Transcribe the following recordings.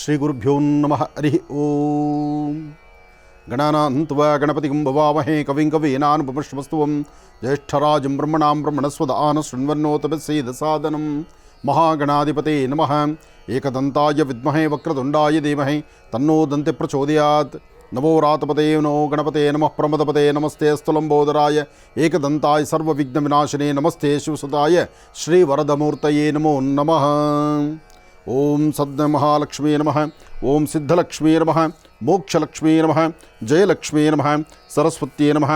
ಶ್ರೀ ಗುರುಭ್ಯೋ ನಮಃ. ಹರಿ ಓಂ. ಗಣಾನಾನ್ತ್ವಾ ಗಣಪತಿಂ ಭವಾಮಹೇ ಕವಿಂ ಕವೀನಾನುಪಮಶ್ರವಸ್ತುವಂ ಜ್ಯೇಷ್ಠರಾಜಂ ಬ್ರಹ್ಮಣಾಂ ಬ್ರಹ್ಮಣಸ್ಪದಾನ ಶೃಣ್ವನ್ನೋತಪಸ್ಸೇದ ಸಾದನಂ. ಮಹಾಗಣಾಧಿಪತೇ ನಮಃ. ಏಕದಂತಾಯ ವಿದ್ಮಹೇ ವಕ್ರತುಂಡಾಯ ಧೀಮಹಿ ತನ್ನೋ ದಂತೆ ಪ್ರಚೋದಯಾತ್. ನಮೋ ರಾತಪತೇ ನೋ ಗಣಪತೇ ನಮಃ ಪ್ರಮದಪತೇ ನಮಸ್ತೆ ಸ್ಥುಲಂಬೋದರಾಯ ಏಕದಂತಾಯ ಸರ್ವವಿಘ್ನವಿನಾಶನೇ ನಮಸ್ತೆ ಶಿವಸುತಾಯ ಶ್ರೀವರದಮೂರ್ತಯೇ ನಮೋ ನಮಃ. ಓಂ ಸದ್ಮಹಾಲಕ್ಷ್ಮೀ ನಮಃ. ಓಂ ಸಿದ್ಧಲಕ್ಷ್ಮೀ ನಮಃ. ಮೋಕ್ಷಲಕ್ಷ್ಮೀ ನಮಃ. ಜಯಲಕ್ಷ್ಮೀ ನಮಃ. ಸರಸ್ವತ್ಯೇ ನಮಃ.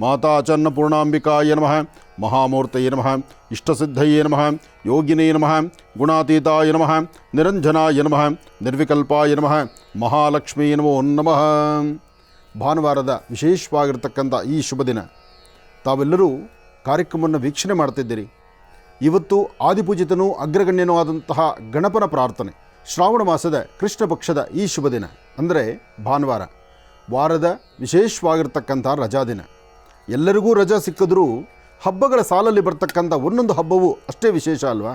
ಮಾತಾ ಚನ್ನಪೂರ್ಣಾಂಬಿಕಾಯ ನಮಃ. ಮಹಾಮೂರ್ತಯೇ ನಮಃ. ಇಷ್ಟಸಿದ್ಧಯೇ ನಮಃ. ಯೋಗಿನೇ ನಮಃ. ಗುಣಾತೀತಾಯ ನಮಃ. ನಿರಂಜನಾಯ ನಮಃ. ನಿರ್ವಿಕಲ್ಪಾಯ ನಮಃ. ಮಹಾಲಕ್ಷ್ಮೀ ನಮೋ ನಮಃ. ಭಾನುವಾರದ ವಿಶೇಷವಾಗಿರ್ತಕ್ಕಂಥ ಈ ಶುಭ ದಿನ ತಾವೆಲ್ಲರೂ ಕಾರ್ಯಕ್ರಮವನ್ನು ವೀಕ್ಷಣೆ ಮಾಡ್ತಿದ್ದೀರಿ. ಇವತ್ತು ಆದಿಪೂಜಿತನೂ ಅಗ್ರಗಣ್ಯನೂ ಆದಂತಹ ಗಣಪನ ಪ್ರಾರ್ಥನೆ. ಶ್ರಾವಣ ಮಾಸದ ಕೃಷ್ಣ ಪಕ್ಷದ ಈ ಶುಭ ದಿನ ಅಂದರೆ ಭಾನುವಾರ, ವಾರದ ವಿಶೇಷವಾಗಿರ್ತಕ್ಕಂಥ ರಜಾದಿನ. ಎಲ್ಲರಿಗೂ ರಜಾ ಸಿಕ್ಕಿದ್ರೂ ಹಬ್ಬಗಳ ಸಾಲಲ್ಲಿ ಬರ್ತಕ್ಕಂಥ ಒಂದೊಂದು ಹಬ್ಬವೂ ಅಷ್ಟೇ ವಿಶೇಷ ಅಲ್ವಾ?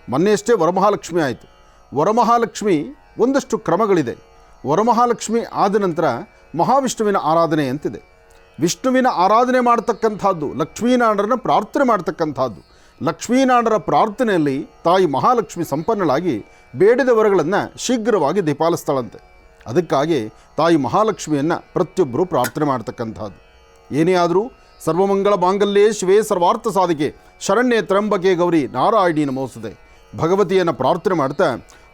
ಮೊನ್ನೆಯಷ್ಟೇ ವರಮಹಾಲಕ್ಷ್ಮಿ ಆಯಿತು. ವರಮಹಾಲಕ್ಷ್ಮಿ ಒಂದಷ್ಟು ಕ್ರಮಗಳಿದೆ. ವರಮಹಾಲಕ್ಷ್ಮಿ ಆದ ನಂತರ ಮಹಾವಿಷ್ಣುವಿನ ಆರಾಧನೆ ಅಂತಿದೆ. ವಿಷ್ಣುವಿನ ಆರಾಧನೆ ಮಾಡ್ತಕ್ಕಂಥದ್ದು, ಲಕ್ಷ್ಮೀನಾರಾಯಣನ ಪ್ರಾರ್ಥನೆ ಮಾಡ್ತಕ್ಕಂಥದ್ದು. ಲಕ್ಷ್ಮೀನಾರಾಯಣರ ಪ್ರಾರ್ಥನೆಯಲ್ಲಿ ತಾಯಿ ಮಹಾಲಕ್ಷ್ಮಿ ಸಂಪನ್ನಳಾಗಿ ಬೇಡಿದ ವರಗಳನ್ನು ಶೀಘ್ರವಾಗಿ ದೀಪಾಲಿಸ್ತಾಳಂತೆ. ಅದಕ್ಕಾಗಿ ತಾಯಿ ಮಹಾಲಕ್ಷ್ಮಿಯನ್ನು ಪ್ರತಿಯೊಬ್ಬರೂ ಪ್ರಾರ್ಥನೆ ಮಾಡ್ತಕ್ಕಂಥದ್ದು. ಏನೇ ಆದರೂ ಸರ್ವಮಂಗಳ ಮಾಂಗಲ್ಯೇ ಶಿವೇ ಸರ್ವಾರ್ಥ ಸಾಧಿಕೆ ಶರಣ್ಯೇ ತ್ರ್ಯಂಬಕೆ ಗೌರಿ ನಾರಾಯಣಿ ನಮೋಸ್ತುತೆ. ಭಗವತಿಯನ್ನು ಪ್ರಾರ್ಥನೆ ಮಾಡ್ತಾ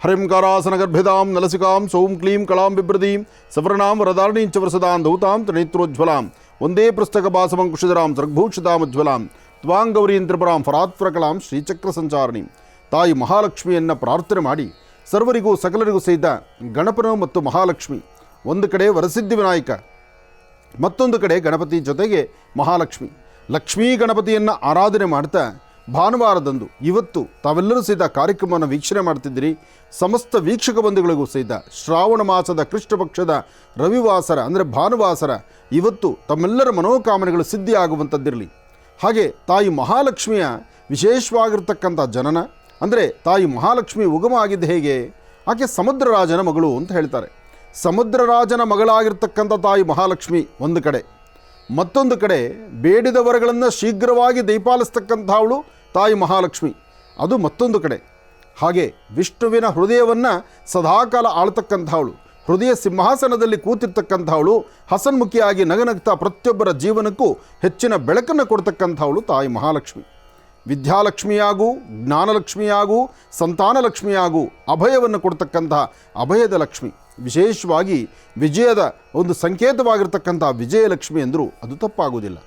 ಹರಿಂಕಾರಾಸನ ಗರ್ಭಿದಾಂ ನಲಸಿಕಾಂ ಸೌಂ ಕ್ಲೀಂ ಕಳಾಂ ಬಿಭ್ರದೀಂ ಸವರ್ಣಾಂ ವರದಾರಣೀಂ ಚ ವರಸದಾಂ ದೌತಾಂ ತ್ರಿನೇತ್ರೋಜ್ವಲಾಂ ಒಂದೇ ಪುಸ್ತಕ ಭಾಸಮಂಕುಶಿಧರಾಂ ಸೃಗ್ಭೂಷಿತಾಮಜ್ವಲಾಂ ತ್ವಾಂ ಗೌರೀಂ ತ್ರಿಪುರಾಂ ಫರಾತ್ಪ್ರಕಲಾಂ ಶ್ರೀಚಕ್ರ ಸಂಚಾರಣಿ. ತಾಯಿ ಮಹಾಲಕ್ಷ್ಮಿಯನ್ನು ಪ್ರಾರ್ಥನೆ ಮಾಡಿ ಸರ್ವರಿಗೂ ಸಕಲರಿಗೂ ಸಹಿತ ಗಣಪನು ಮತ್ತು ಮಹಾಲಕ್ಷ್ಮಿ, ಒಂದು ಕಡೆ ವರಸಿದ್ಧಿ ವಿನಾಯಕ, ಮತ್ತೊಂದು ಕಡೆ ಗಣಪತಿ ಜೊತೆಗೆ ಮಹಾಲಕ್ಷ್ಮಿ, ಲಕ್ಷ್ಮೀ ಗಣಪತಿಯನ್ನು ಆರಾಧನೆ ಮಾಡ್ತಾ ಭಾನುವಾರದಂದು ಇವತ್ತು ತಾವೆಲ್ಲರೂ ಸಹಿತ ಕಾರ್ಯಕ್ರಮವನ್ನು ವೀಕ್ಷಣೆ ಮಾಡ್ತಿದ್ದೀರಿ. ಸಮಸ್ತ ವೀಕ್ಷಕ ಬಂಧುಗಳಿಗೂ ಸಹಿತ ಶ್ರಾವಣ ಮಾಸದ ಕೃಷ್ಣ ಪಕ್ಷದ ರವಿವಾಸರ ಅಂದರೆ ಭಾನುವಾಸರ ಇವತ್ತು ತಮ್ಮೆಲ್ಲರ ಮನೋಕಾಮನೆಗಳು ಸಿದ್ಧಿಯಾಗುವಂಥದ್ದಿರಲಿ. ಹಾಗೆ ತಾಯಿ ಮಹಾಲಕ್ಷ್ಮಿಯ ವಿಶೇಷವಾಗಿರ್ತಕ್ಕಂಥ ಜನನ ಅಂದರೆ ತಾಯಿ ಮಹಾಲಕ್ಷ್ಮಿ ಉಗಮ ಆಗಿದ್ದು ಹೇಗೆ? ಆಕೆ ಸಮುದ್ರರಾಜನ ಮಗಳು ಅಂತ ಹೇಳ್ತಾರೆ. ಸಮುದ್ರರಾಜನ ಮಗಳಾಗಿರ್ತಕ್ಕಂಥ ತಾಯಿ ಮಹಾಲಕ್ಷ್ಮಿ ಒಂದು ಕಡೆ, ಮತ್ತೊಂದು ಕಡೆ ಬೇಡಿದ ವರಗಳನ್ನು ಶೀಘ್ರವಾಗಿ ದೀಪಾಲಿಸ್ತಕ್ಕಂಥವಳು ತಾಯಿ ಮಹಾಲಕ್ಷ್ಮಿ, ಅದು ಮತ್ತೊಂದು ಕಡೆ. ಹಾಗೆ ವಿಷ್ಣುವಿನ ಹೃದಯವನ್ನು ಸದಾಕಾಲ ಆಳ್ತಕ್ಕಂಥವಳು, ಹೃದಯ ಸಿಂಹಾಸನದಲ್ಲಿ ಕೂತಿರ್ತಕ್ಕಂಥವಳು, ಹಸನ್ಮುಖಿಯಾಗಿ ನಗನಗ್ತಾ ಪ್ರತಿಯೊಬ್ಬರ ಜೀವನಕ್ಕೂ ಹೆಚ್ಚಿನ ಬೆಳಕನ್ನು ಕೊಡ್ತಕ್ಕಂಥವಳು ತಾಯಿ ಮಹಾಲಕ್ಷ್ಮಿ. ವಿದ್ಯಾಲಕ್ಷ್ಮಿಯಾಗೂ, ಜ್ಞಾನಲಕ್ಷ್ಮಿಯಾಗೂ, ಸಂತಾನಲಕ್ಷ್ಮಿಯಾಗೂ ಅಭಯವನ್ನು ಕೊಡ್ತಕ್ಕಂತಹ ಅಭಯದ ಲಕ್ಷ್ಮಿ. ವಿಶೇಷವಾಗಿ ವಿಜಯದ ಒಂದು ಸಂಕೇತವಾಗಿರ್ತಕ್ಕಂಥ ವಿಜಯಲಕ್ಷ್ಮಿ ಎಂದರೂ ಅದು ತಪ್ಪಾಗುವುದಿಲ್ಲ.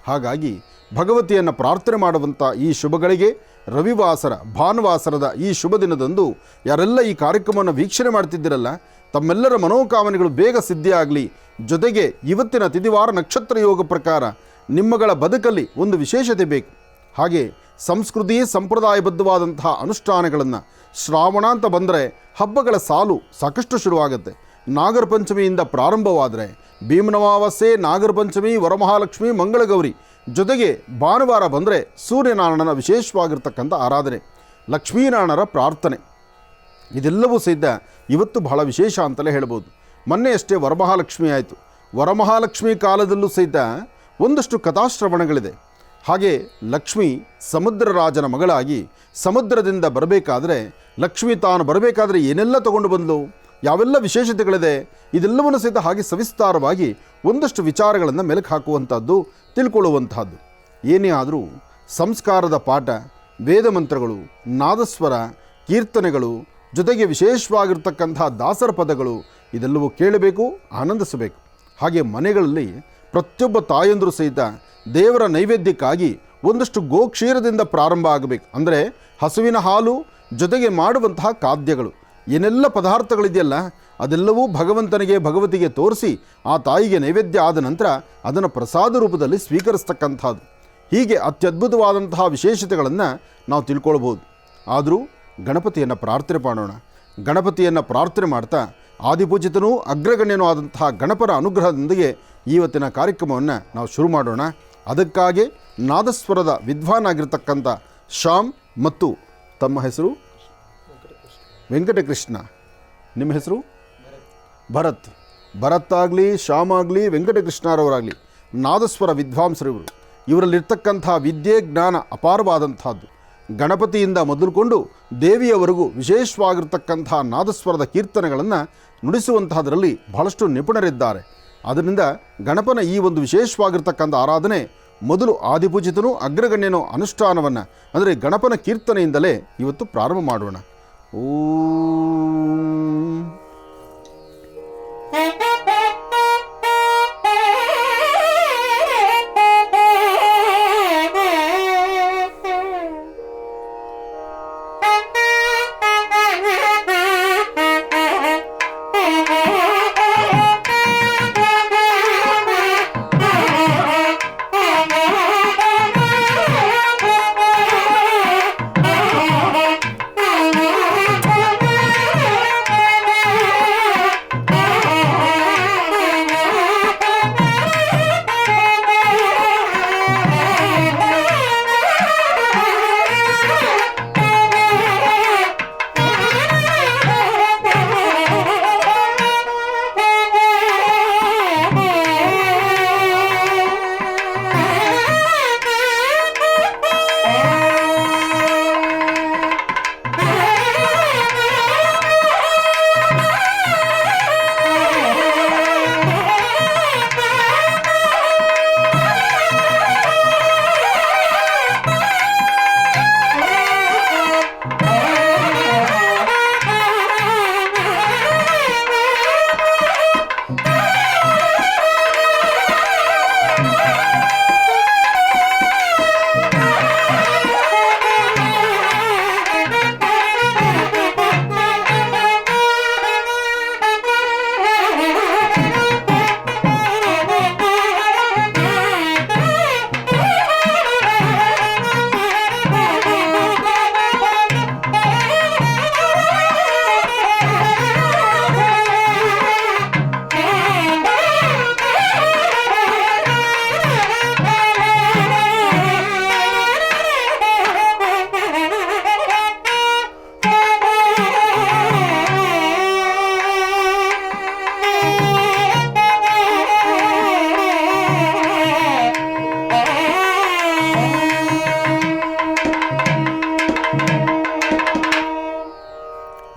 ಹಾಗಾಗಿ ಭಗವತಿಯನ್ನು ಪ್ರಾರ್ಥನೆ ಮಾಡುವಂಥ ಈ ಶುಭಗಳಿಗೆ ರವಿವಾಸರ ಭಾನುವಾಸರದ ಈ ಶುಭ ದಿನದಂದು ಯಾರೆಲ್ಲ ಈ ಕಾರ್ಯಕ್ರಮವನ್ನು ವೀಕ್ಷಣೆ ಮಾಡ್ತಿದ್ದೀರಲ್ಲ, ತಮ್ಮೆಲ್ಲರ ಮನೋಕಾಮನೆಗಳು ಬೇಗ ಸಿದ್ಧಿಯಾಗಲಿ. ಜೊತೆಗೆ ಇವತ್ತಿನ ತಿಥಿವಾರ ನಕ್ಷತ್ರ ಯೋಗ ಪ್ರಕಾರ ನಿಮ್ಮಗಳ ಬದುಕಲ್ಲಿ ಒಂದು ವಿಶೇಷತೆ ಬೇಕು. ಹಾಗೆ ಸಂಸ್ಕೃತಿ ಸಂಪ್ರದಾಯಬದ್ಧವಾದಂತಹ ಅನುಷ್ಠಾನಗಳನ್ನು ಶ್ರಾವಣ ಅಂತ ಬಂದರೆ ಹಬ್ಬಗಳ ಸಾಲು ಸಾಕಷ್ಟು ಶುರುವಾಗುತ್ತೆ. ನಾಗರ ಪಂಚಮಿಯಿಂದ ಪ್ರಾರಂಭವಾದರೆ ಭೀಮನವಾವಸ್ಯೆ, ನಾಗರ ಪಂಚಮಿ, ವರಮಹಾಲಕ್ಷ್ಮಿ, ಮಂಗಳಗೌರಿ, ಜೊತೆಗೆ ಭಾನುವಾರ ಬಂದರೆ ಸೂರ್ಯನಾರಾಯಣನ ವಿಶೇಷವಾಗಿರ್ತಕ್ಕಂಥ ಆರಾಧನೆ, ಲಕ್ಷ್ಮೀನಾರಾಯಣರ ಪ್ರಾರ್ಥನೆ, ಇದೆಲ್ಲವೂ ಸಹಿತ ಇವತ್ತು ಬಹಳ ವಿಶೇಷ ಅಂತಲೇ ಹೇಳ್ಬೋದು. ಮೊನ್ನೆಯಷ್ಟೇ ವರಮಹಾಲಕ್ಷ್ಮಿ ಆಯಿತು. ವರಮಹಾಲಕ್ಷ್ಮಿ ಕಾಲದಲ್ಲೂ ಸಹಿತ ಒಂದಷ್ಟು ಕಥಾಶ್ರವಣಗಳಿದೆ. ಹಾಗೆ ಲಕ್ಷ್ಮಿ ಸಮುದ್ರರಾಜನ ಮಗಳಾಗಿ ಸಮುದ್ರದಿಂದ ಬರಬೇಕಾದ್ರೆ, ಲಕ್ಷ್ಮಿ ತಾನು ಬರಬೇಕಾದ್ರೆ ಏನೆಲ್ಲ ತಗೊಂಡು ಬಂದಳು, ಯಾವೆಲ್ಲ ವಿಶೇಷತೆಗಳಿದೆ, ಇದೆಲ್ಲವನ್ನು ಸಹಿತ ಹಾಗೆ ಸವಿಸ್ತಾರವಾಗಿ ಒಂದಷ್ಟು ವಿಚಾರಗಳನ್ನು ಮೆಲುಕು ಹಾಕುವಂಥದ್ದು, ತಿಳ್ಕೊಳ್ಳುವಂತಹದ್ದು. ಏನೇ ಆದರೂ ಸಂಸ್ಕಾರದ ಪಾಠ, ವೇದ ಮಂತ್ರಗಳು, ನಾದಸ್ವರ, ಕೀರ್ತನೆಗಳು, ಜೊತೆಗೆ ವಿಶೇಷವಾಗಿರ್ತಕ್ಕಂತಹ ದಾಸರ ಪದಗಳು, ಇದೆಲ್ಲವೂ ಕೇಳಬೇಕು, ಆನಂದಿಸಬೇಕು. ಹಾಗೆ ಮನೆಗಳಲ್ಲಿ ಪ್ರತಿಯೊಬ್ಬ ತಾಯಂದರು ಸಹಿತ ದೇವರ ನೈವೇದ್ಯಕ್ಕಾಗಿ ಒಂದಷ್ಟು ಗೋಕ್ಷೀರದಿಂದ ಪ್ರಾರಂಭ ಆಗಬೇಕು. ಅಂದರೆ ಹಸುವಿನ ಹಾಲು ಜೊತೆಗೆ ಮಾಡುವಂತಹ ಖಾದ್ಯಗಳು, ಏನೆಲ್ಲ ಪದಾರ್ಥಗಳಿದೆಯಲ್ಲ ಅದೆಲ್ಲವೂ ಭಗವಂತನಿಗೆ ಭಗವತಿಗೆ ತೋರಿಸಿ ಆ ತಾಯಿಗೆ ನೈವೇದ್ಯ ಆದ ನಂತರ ಅದನ್ನು ಪ್ರಸಾದ ರೂಪದಲ್ಲಿ ಸ್ವೀಕರಿಸ್ತಕ್ಕಂಥದ್ದು. ಹೀಗೆ ಅತ್ಯದ್ಭುತವಾದಂತಹ ವಿಶೇಷತೆಗಳನ್ನು ನಾವು ತಿಳ್ಕೊಳ್ಬೋದು. ಆದರೂ ಗಣಪತಿಯನ್ನು ಪ್ರಾರ್ಥನೆ ಮಾಡೋಣ. ಗಣಪತಿಯನ್ನು ಪ್ರಾರ್ಥನೆ ಮಾಡ್ತಾ ಆದಿಪೂಜಿತನೂ ಅಗ್ರಗಣ್ಯನೂ ಆದಂತಹ ಗಣಪನ ಅನುಗ್ರಹದೊಂದಿಗೆ ಇವತ್ತಿನ ಕಾರ್ಯಕ್ರಮವನ್ನು ನಾವು ಶುರು ಮಾಡೋಣ. ಅದಕ್ಕಾಗಿ ನಾದಸ್ವರದ ವಿದ್ವಾನ್ ಆಗಿರ್ತಕ್ಕಂಥ ಶ್ಯಾಮ್ ಮತ್ತು ತಮ್ಮ ಹೆಸರು ವೆಂಕಟಕೃಷ್ಣ ನಿಮ್ಮ ಹೆಸರು? ಭರತ್. ಭರತ್ ಆಗಲಿ, ಶ್ಯಾಮ್ ಆಗಲಿ, ವೆಂಕಟಕೃಷ್ಣರವರಾಗಲಿ ನಾದಸ್ವರ ವಿದ್ವಾಂಸರಿವರು. ಇವರಲ್ಲಿರ್ತಕ್ಕಂಥ ವಿದ್ಯೆ ಜ್ಞಾನ ಅಪಾರವಾದಂಥದ್ದು. ಗಣಪತಿಯಿಂದ ಮೊದಲುಕೊಂಡು ದೇವಿಯವರೆಗೂ ವಿಶೇಷವಾಗಿರ್ತಕ್ಕಂಥ ನಾದಸ್ವರದ ಕೀರ್ತನೆಗಳನ್ನು ನುಡಿಸುವಂತಹದರಲ್ಲಿ ಬಹಳಷ್ಟು ನಿಪುಣರಿದ್ದಾರೆ. ಆದ್ದರಿಂದ ಗಣಪನ ಈ ಒಂದು ವಿಶೇಷವಾಗಿರ್ತಕ್ಕಂಥ ಆರಾಧನೆ ಮೊದಲು ಆದಿಪೂಜಿತನೂ ಅಗ್ರಗಣ್ಯನೋ ಅನುಷ್ಠಾನವನ್ನು ಅಂದರೆ ಗಣಪನ ಕೀರ್ತನೆಯಿಂದಲೇ ಇವತ್ತು ಪ್ರಾರಂಭ ಮಾಡೋಣ. ಓಂ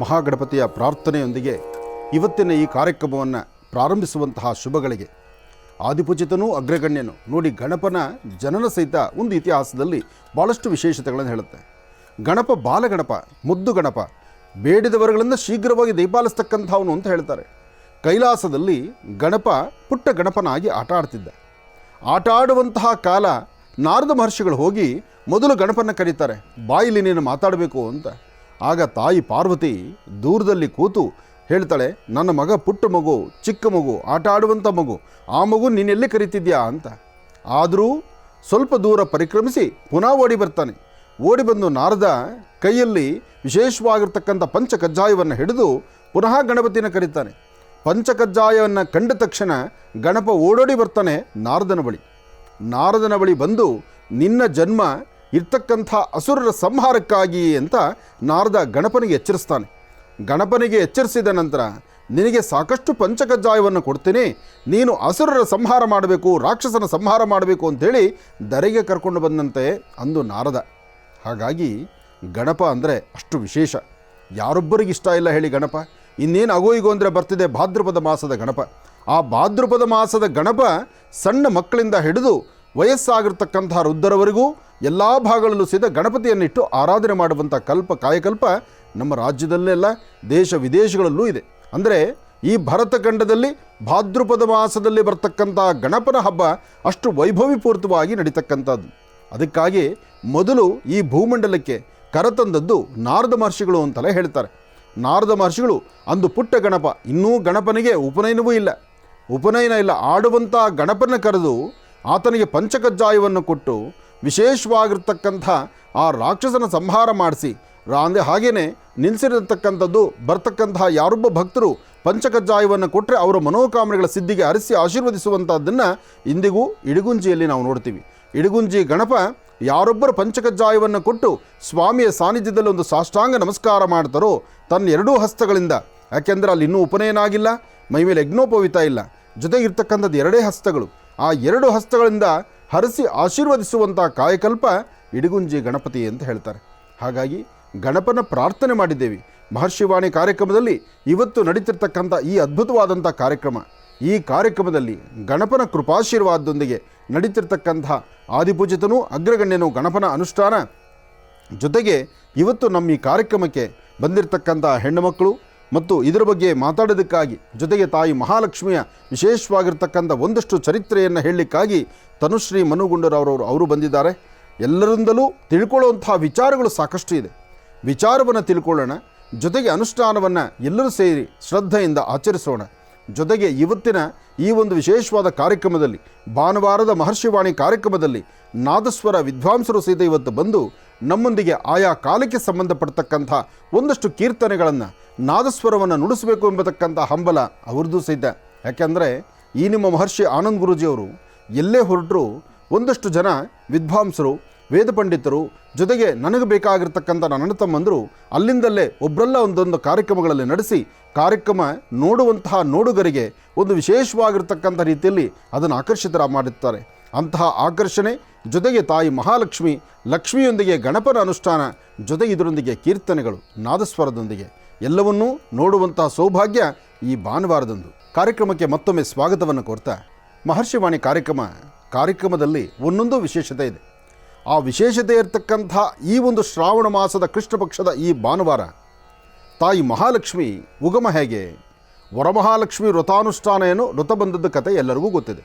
ಮಹಾಗಣಪತಿಯ ಪ್ರಾರ್ಥನೆಯೊಂದಿಗೆ ಇವತ್ತಿನ ಈ ಕಾರ್ಯಕ್ರಮವನ್ನು ಪ್ರಾರಂಭಿಸುವಂತಹ ಶುಭಗಳಿಗೆ ಆದಿಪೂಜಿತನೂ ಅಗ್ರಗಣ್ಯನು ನೋಡಿ. ಗಣಪನ ಜನನ ಸಹಿತ ಒಂದು ಇತಿಹಾಸದಲ್ಲಿ ಭಾಳಷ್ಟು ವಿಶೇಷತೆಗಳನ್ನು ಹೇಳುತ್ತೆ. ಗಣಪ ಬಾಲಗಣಪ, ಮುದ್ದು ಗಣಪ, ಬೇಡಿದವರುಗಳನ್ನು ಶೀಘ್ರವಾಗಿ ದಯಪಾಲಿಸ್ತಕ್ಕಂಥವನು ಅಂತ ಹೇಳ್ತಾರೆ. ಕೈಲಾಸದಲ್ಲಿ ಗಣಪ ಪುಟ್ಟ ಗಣಪನಾಗಿ ಆಟ ಆಡ್ತಿದ್ದ. ಆಟ ಆಡುವಂತಹ ಕಾಲ ನಾರದ ಮಹರ್ಷಿಗಳು ಹೋಗಿ ಮೊದಲು ಗಣಪನ ಕರೀತಾರೆ, ಬಾಯಿಲಿ ನೀನು ಮಾತಾಡಬೇಕು ಅಂತ. ಆಗ ತಾಯಿ ಪಾರ್ವತಿ ದೂರದಲ್ಲಿ ಕೂತು ಹೇಳ್ತಾಳೆ, ನನ್ನ ಮಗ ಪುಟ್ಟ ಮಗು, ಚಿಕ್ಕ ಮಗು, ಆಟ ಆಡುವಂಥ ಮಗು, ಆ ಮಗು ನೀನೆಲ್ಲಿ ಕರೀತಿದ್ಯಾ ಅಂತ. ಆದರೂ ಸ್ವಲ್ಪ ದೂರ ಪರಿಕ್ರಮಿಸಿ ಪುನಃ ಓಡಿ ಬರ್ತಾನೆ. ಓಡಿ ಬಂದು ನಾರದ ಕೈಯಲ್ಲಿ ವಿಶೇಷವಾಗಿರ್ತಕ್ಕಂಥ ಪಂಚಕಜ್ಜಾಯವನ್ನು ಹಿಡಿದು ಪುನಃ ಗಣಪತಿನ ಕರೀತಾನೆ. ಪಂಚಕಜ್ಜಾಯವನ್ನು ಕಂಡ ತಕ್ಷಣ ಗಣಪ ಓಡೋಡಿ ಬರ್ತಾನೆ ನಾರದನ ಬಳಿ. ನಾರದನ ಬಳಿ ಬಂದು ನಿನ್ನ ಜನ್ಮ ಇರ್ತಕ್ಕಂಥ ಅಸುರರ ಸಂಹಾರಕ್ಕಾಗಿ ಅಂತ ನಾರದ ಗಣಪನಿಗೆ ಎಚ್ಚರಿಸ್ತಾನೆ. ಗಣಪನಿಗೆ ಎಚ್ಚರಿಸಿದ ನಂತರ ನಿನಗೆ ಸಾಕಷ್ಟು ಪಂಚಕಜ್ಜಾಯವನ್ನು ಕೊಡ್ತೀನಿ, ನೀನು ಅಸುರರ ಸಂಹಾರ ಮಾಡಬೇಕು, ರಾಕ್ಷಸನ ಸಂಹಾರ ಮಾಡಬೇಕು ಅಂಥೇಳಿ ಧರೆಗೆ ಕರ್ಕೊಂಡು ಬಂದಂತೆ ಅಂದು ನಾರದ. ಹಾಗಾಗಿ ಗಣಪ ಅಂದರೆ ಅಷ್ಟು ವಿಶೇಷ. ಯಾರೊಬ್ಬರಿಗಿಷ್ಟ ಇಲ್ಲ ಹೇಳಿ ಗಣಪ. ಇನ್ನೇನು ಅಗೋಯಿಗೋ ಅಂದರೆ ಬರ್ತಿದೆ ಭಾದ್ರಪದ ಮಾಸದ ಗಣಪ. ಆ ಭಾದ್ರಪದ ಮಾಸದ ಗಣಪ ಸಣ್ಣ ಮಕ್ಕಳಿಂದ ಹಿಡಿದು ವಯಸ್ಸಾಗಿರ್ತಕ್ಕಂಥ ವೃದ್ಧರವರೆಗೂ ಎಲ್ಲ ಭಾಗಗಳಲ್ಲೂ ಸಹಿತ ಗಣಪತಿಯನ್ನಿಟ್ಟು ಆರಾಧನೆ ಮಾಡುವಂಥ ಕಾಯಕಲ್ಪ ನಮ್ಮ ರಾಜ್ಯದಲ್ಲೆಲ್ಲ ದೇಶ ವಿದೇಶಗಳಲ್ಲೂ ಇದೆ. ಅಂದರೆ ಈ ಭರತಖಂಡದಲ್ಲಿ ಭಾದ್ರಪದ ಮಾಸದಲ್ಲಿ ಬರ್ತಕ್ಕಂಥ ಗಣಪನ ಹಬ್ಬ ಅಷ್ಟು ವೈಭವೀಪೂರಿತವಾಗಿ ನಡೀತಕ್ಕಂಥದ್ದು. ಅದಕ್ಕಾಗಿ ಮೊದಲು ಈ ಭೂಮಂಡಲಕ್ಕೆ ಕರತಂದದ್ದು ನಾರದ ಮಹರ್ಷಿಗಳು ಅಂತಲೇ ಹೇಳ್ತಾರೆ. ನಾರದ ಮಹರ್ಷಿಗಳು ಅಂದು ಪುಟ್ಟ ಗಣಪ, ಇನ್ನೂ ಗಣಪನಿಗೆ ಉಪನಯನವೂ ಇಲ್ಲ, ಆಡುವಂಥ ಗಣಪನ ಕರೆದು ಆತನಿಗೆ ಪಂಚಕಜ್ಜಾಯವನ್ನು ಕೊಟ್ಟು ವಿಶೇಷವಾಗಿರ್ತಕ್ಕಂಥ ಆ ರಾಕ್ಷಸನ ಸಂಹಾರ ಮಾಡಿಸಿ ಅಂದರೆ ಹಾಗೇನೆ ನಿಲ್ಲಿಸಿರತಕ್ಕಂಥದ್ದು ಬರ್ತಕ್ಕಂತಹ ಯಾರೊಬ್ಬ ಭಕ್ತರು ಪಂಚಕಜ್ಜಾಯವನ್ನು ಕೊಟ್ಟರೆ ಅವರ ಮನೋಕಾಮನೆಗಳ ಸಿದ್ಧಿಗೆ ಹರಿಸಿ ಆಶೀರ್ವದಿಸುವಂಥದ್ದನ್ನು ಇಂದಿಗೂ ಇಡಗುಂಜಿಯಲ್ಲಿ ನಾವು ನೋಡ್ತೀವಿ. ಇಡಗುಂಜಿ ಗಣಪ ಯಾರೊಬ್ಬರು ಪಂಚಕಜ್ಜಾಯವನ್ನು ಕೊಟ್ಟು ಸ್ವಾಮಿಯ ಸಾನ್ನಿಧ್ಯದಲ್ಲಿ ಒಂದು ಸಾಷ್ಟಾಂಗ ನಮಸ್ಕಾರ ಮಾಡ್ತಾರೋ ತನ್ನ ಎರಡೂ ಹಸ್ತಗಳಿಂದ ಯಾಕೆಂದರೆ ಅಲ್ಲಿ ಇನ್ನೂ ಉಪನಯನ ಆಗಿಲ್ಲ, ಮೈ ಮೇಲೆ ಯಜ್ಞೋಪವಿತ ಇಲ್ಲ. ಜೊತೆಗಿರ್ತಕ್ಕಂಥದ್ದು 2 ಹಸ್ತಗಳು. ಆ 2 ಹಸ್ತಗಳಿಂದ ಹರಸಿ ಆಶೀರ್ವದಿಸುವಂಥ ಕಾಯಕಲ್ಪ ಇಡಿಗುಂಜಿ ಗಣಪತಿ ಅಂತ ಹೇಳ್ತಾರೆ. ಹಾಗಾಗಿ ಗಣಪನ ಪ್ರಾರ್ಥನೆ ಮಾಡಿದ್ದೇವೆ. ಮಹರ್ಷಿವಾಣಿ ಕಾರ್ಯಕ್ರಮದಲ್ಲಿ ಇವತ್ತು ನಡೀತಿರ್ತಕ್ಕಂಥ ಈ ಅದ್ಭುತವಾದಂಥ ಕಾರ್ಯಕ್ರಮ, ಈ ಕಾರ್ಯಕ್ರಮದಲ್ಲಿ ಗಣಪನ ಕೃಪಾಶೀರ್ವಾದದೊಂದಿಗೆ ನಡೀತಿರ್ತಕ್ಕಂಥ ಆದಿಪೂಜಿತನೂ ಅಗ್ರಗಣ್ಯನೂ ಗಣಪನ ಅನುಷ್ಠಾನ ಜೊತೆಗೆ ಇವತ್ತು ನಮ್ಮ ಈ ಕಾರ್ಯಕ್ರಮಕ್ಕೆ ಬಂದಿರತಕ್ಕಂಥ ಹೆಣ್ಣು ಮಕ್ಕಳು ಮತ್ತು ಇದರ ಬಗ್ಗೆ ಮಾತಾಡೋದಕ್ಕಾಗಿ ಜೊತೆಗೆ ತಾಯಿ ಮಹಾಲಕ್ಷ್ಮಿಯ ವಿಶೇಷವಾಗಿರ್ತಕ್ಕಂಥ ಒಂದಷ್ಟು ಚರಿತ್ರೆಯನ್ನು ಹೇಳಲಿಕ್ಕಾಗಿ ತನುಶ್ರೀ ಮನುಗುಂಡರವರವರು ಅವರು ಬಂದಿದ್ದಾರೆ. ಎಲ್ಲರಿಂದಲೂ ತಿಳ್ಕೊಳ್ಳುವಂಥ ವಿಚಾರಗಳು ಸಾಕಷ್ಟು ಇದೆ. ವಿಚಾರವನ್ನು ತಿಳ್ಕೊಳ್ಳೋಣ, ಜೊತೆಗೆ ಅನುಷ್ಠಾನವನ್ನು ಎಲ್ಲರೂ ಸೇರಿ ಶ್ರದ್ಧೆಯಿಂದ ಆಚರಿಸೋಣ. ಜೊತೆಗೆ ಇವತ್ತಿನ ಈ ಒಂದು ವಿಶೇಷವಾದ ಕಾರ್ಯಕ್ರಮದಲ್ಲಿ, ಭಾನುವಾರದ ಮಹರ್ಷಿವಾಣಿ ಕಾರ್ಯಕ್ರಮದಲ್ಲಿ ನಾದಸ್ವರ ವಿದ್ವಾಂಸರು ಸಹಿತ ಇವತ್ತು ಬಂದು ನಮ್ಮೊಂದಿಗೆ ಆಯಾ ಕಾಲಕ್ಕೆ ಸಂಬಂಧಪಡ್ತಕ್ಕಂಥ ಒಂದಷ್ಟು ಕೀರ್ತನೆಗಳನ್ನು, ನಾದಸ್ವರವನ್ನು ನುಡಿಸಬೇಕು ಎಂಬತಕ್ಕಂಥ ಹಂಬಲ ಅವ್ರದ್ದು ಸಹಿತ. ಯಾಕೆಂದರೆ ಈ ನಿಮ್ಮ ಮಹರ್ಷಿ ಆನಂದ್ ಗುರೂಜಿಯವರು ಎಲ್ಲೇ ಹೊರಟರು ಒಂದಷ್ಟು ಜನ ವಿದ್ವಾಂಸರು, ವೇದ ಪಂಡಿತರು, ಜೊತೆಗೆ ನನಗೆ ಬೇಕಾಗಿರ್ತಕ್ಕಂಥ ನನ್ನ ತಮ್ಮಂದರು ಅಲ್ಲಿಂದಲೇ ಒಬ್ಬರಲ್ಲ ಒಂದೊಂದು ಕಾರ್ಯಕ್ರಮಗಳಲ್ಲಿ ನಡೆಸಿ ಕಾರ್ಯಕ್ರಮ ನೋಡುವಂತಹ ನೋಡುಗರಿಗೆ ಒಂದು ವಿಶೇಷವಾಗಿರ್ತಕ್ಕಂಥ ರೀತಿಯಲ್ಲಿ ಅದನ್ನು ಆಕರ್ಷಿತರ ಮಾಡುತ್ತಾರೆ. ಅಂತಹ ಆಕರ್ಷಣೆ ಜೊತೆಗೆ ತಾಯಿ ಮಹಾಲಕ್ಷ್ಮಿ, ಲಕ್ಷ್ಮಿಯೊಂದಿಗೆ ಗಣಪನ ಅನುಷ್ಠಾನ, ಜೊತೆಗೆ ಇದರೊಂದಿಗೆ ಕೀರ್ತನೆಗಳು, ನಾದಸ್ವರದೊಂದಿಗೆ ಎಲ್ಲವನ್ನೂ ನೋಡುವಂತಹ ಸೌಭಾಗ್ಯ ಈ ಭಾನುವಾರದಂದು. ಕಾರ್ಯಕ್ರಮಕ್ಕೆ ಮತ್ತೊಮ್ಮೆ ಸ್ವಾಗತವನ್ನು ಕೋರ್ತಾ, ಮಹರ್ಷಿವಾಣಿ ಕಾರ್ಯಕ್ರಮದಲ್ಲಿ ಒಂದೊಂದು ವಿಶೇಷತೆ ಇದೆ. ಆ ವಿಶೇಷತೆ ಇರತಕ್ಕಂಥ ಈ ಒಂದು ಶ್ರಾವಣ ಮಾಸದ ಕೃಷ್ಣ ಪಕ್ಷದ ಈ ಭಾನುವಾರ ತಾಯಿ ಮಹಾಲಕ್ಷ್ಮಿ ಉಗಮ ಹೇಗೆ, ವರಮಹಾಲಕ್ಷ್ಮಿ ವ್ರತಾನುಷ್ಠಾನ ಏನು, ವ್ರತ ಬಂದದ್ದು ಕಥೆ ಎಲ್ಲರಿಗೂ ಗೊತ್ತಿದೆ.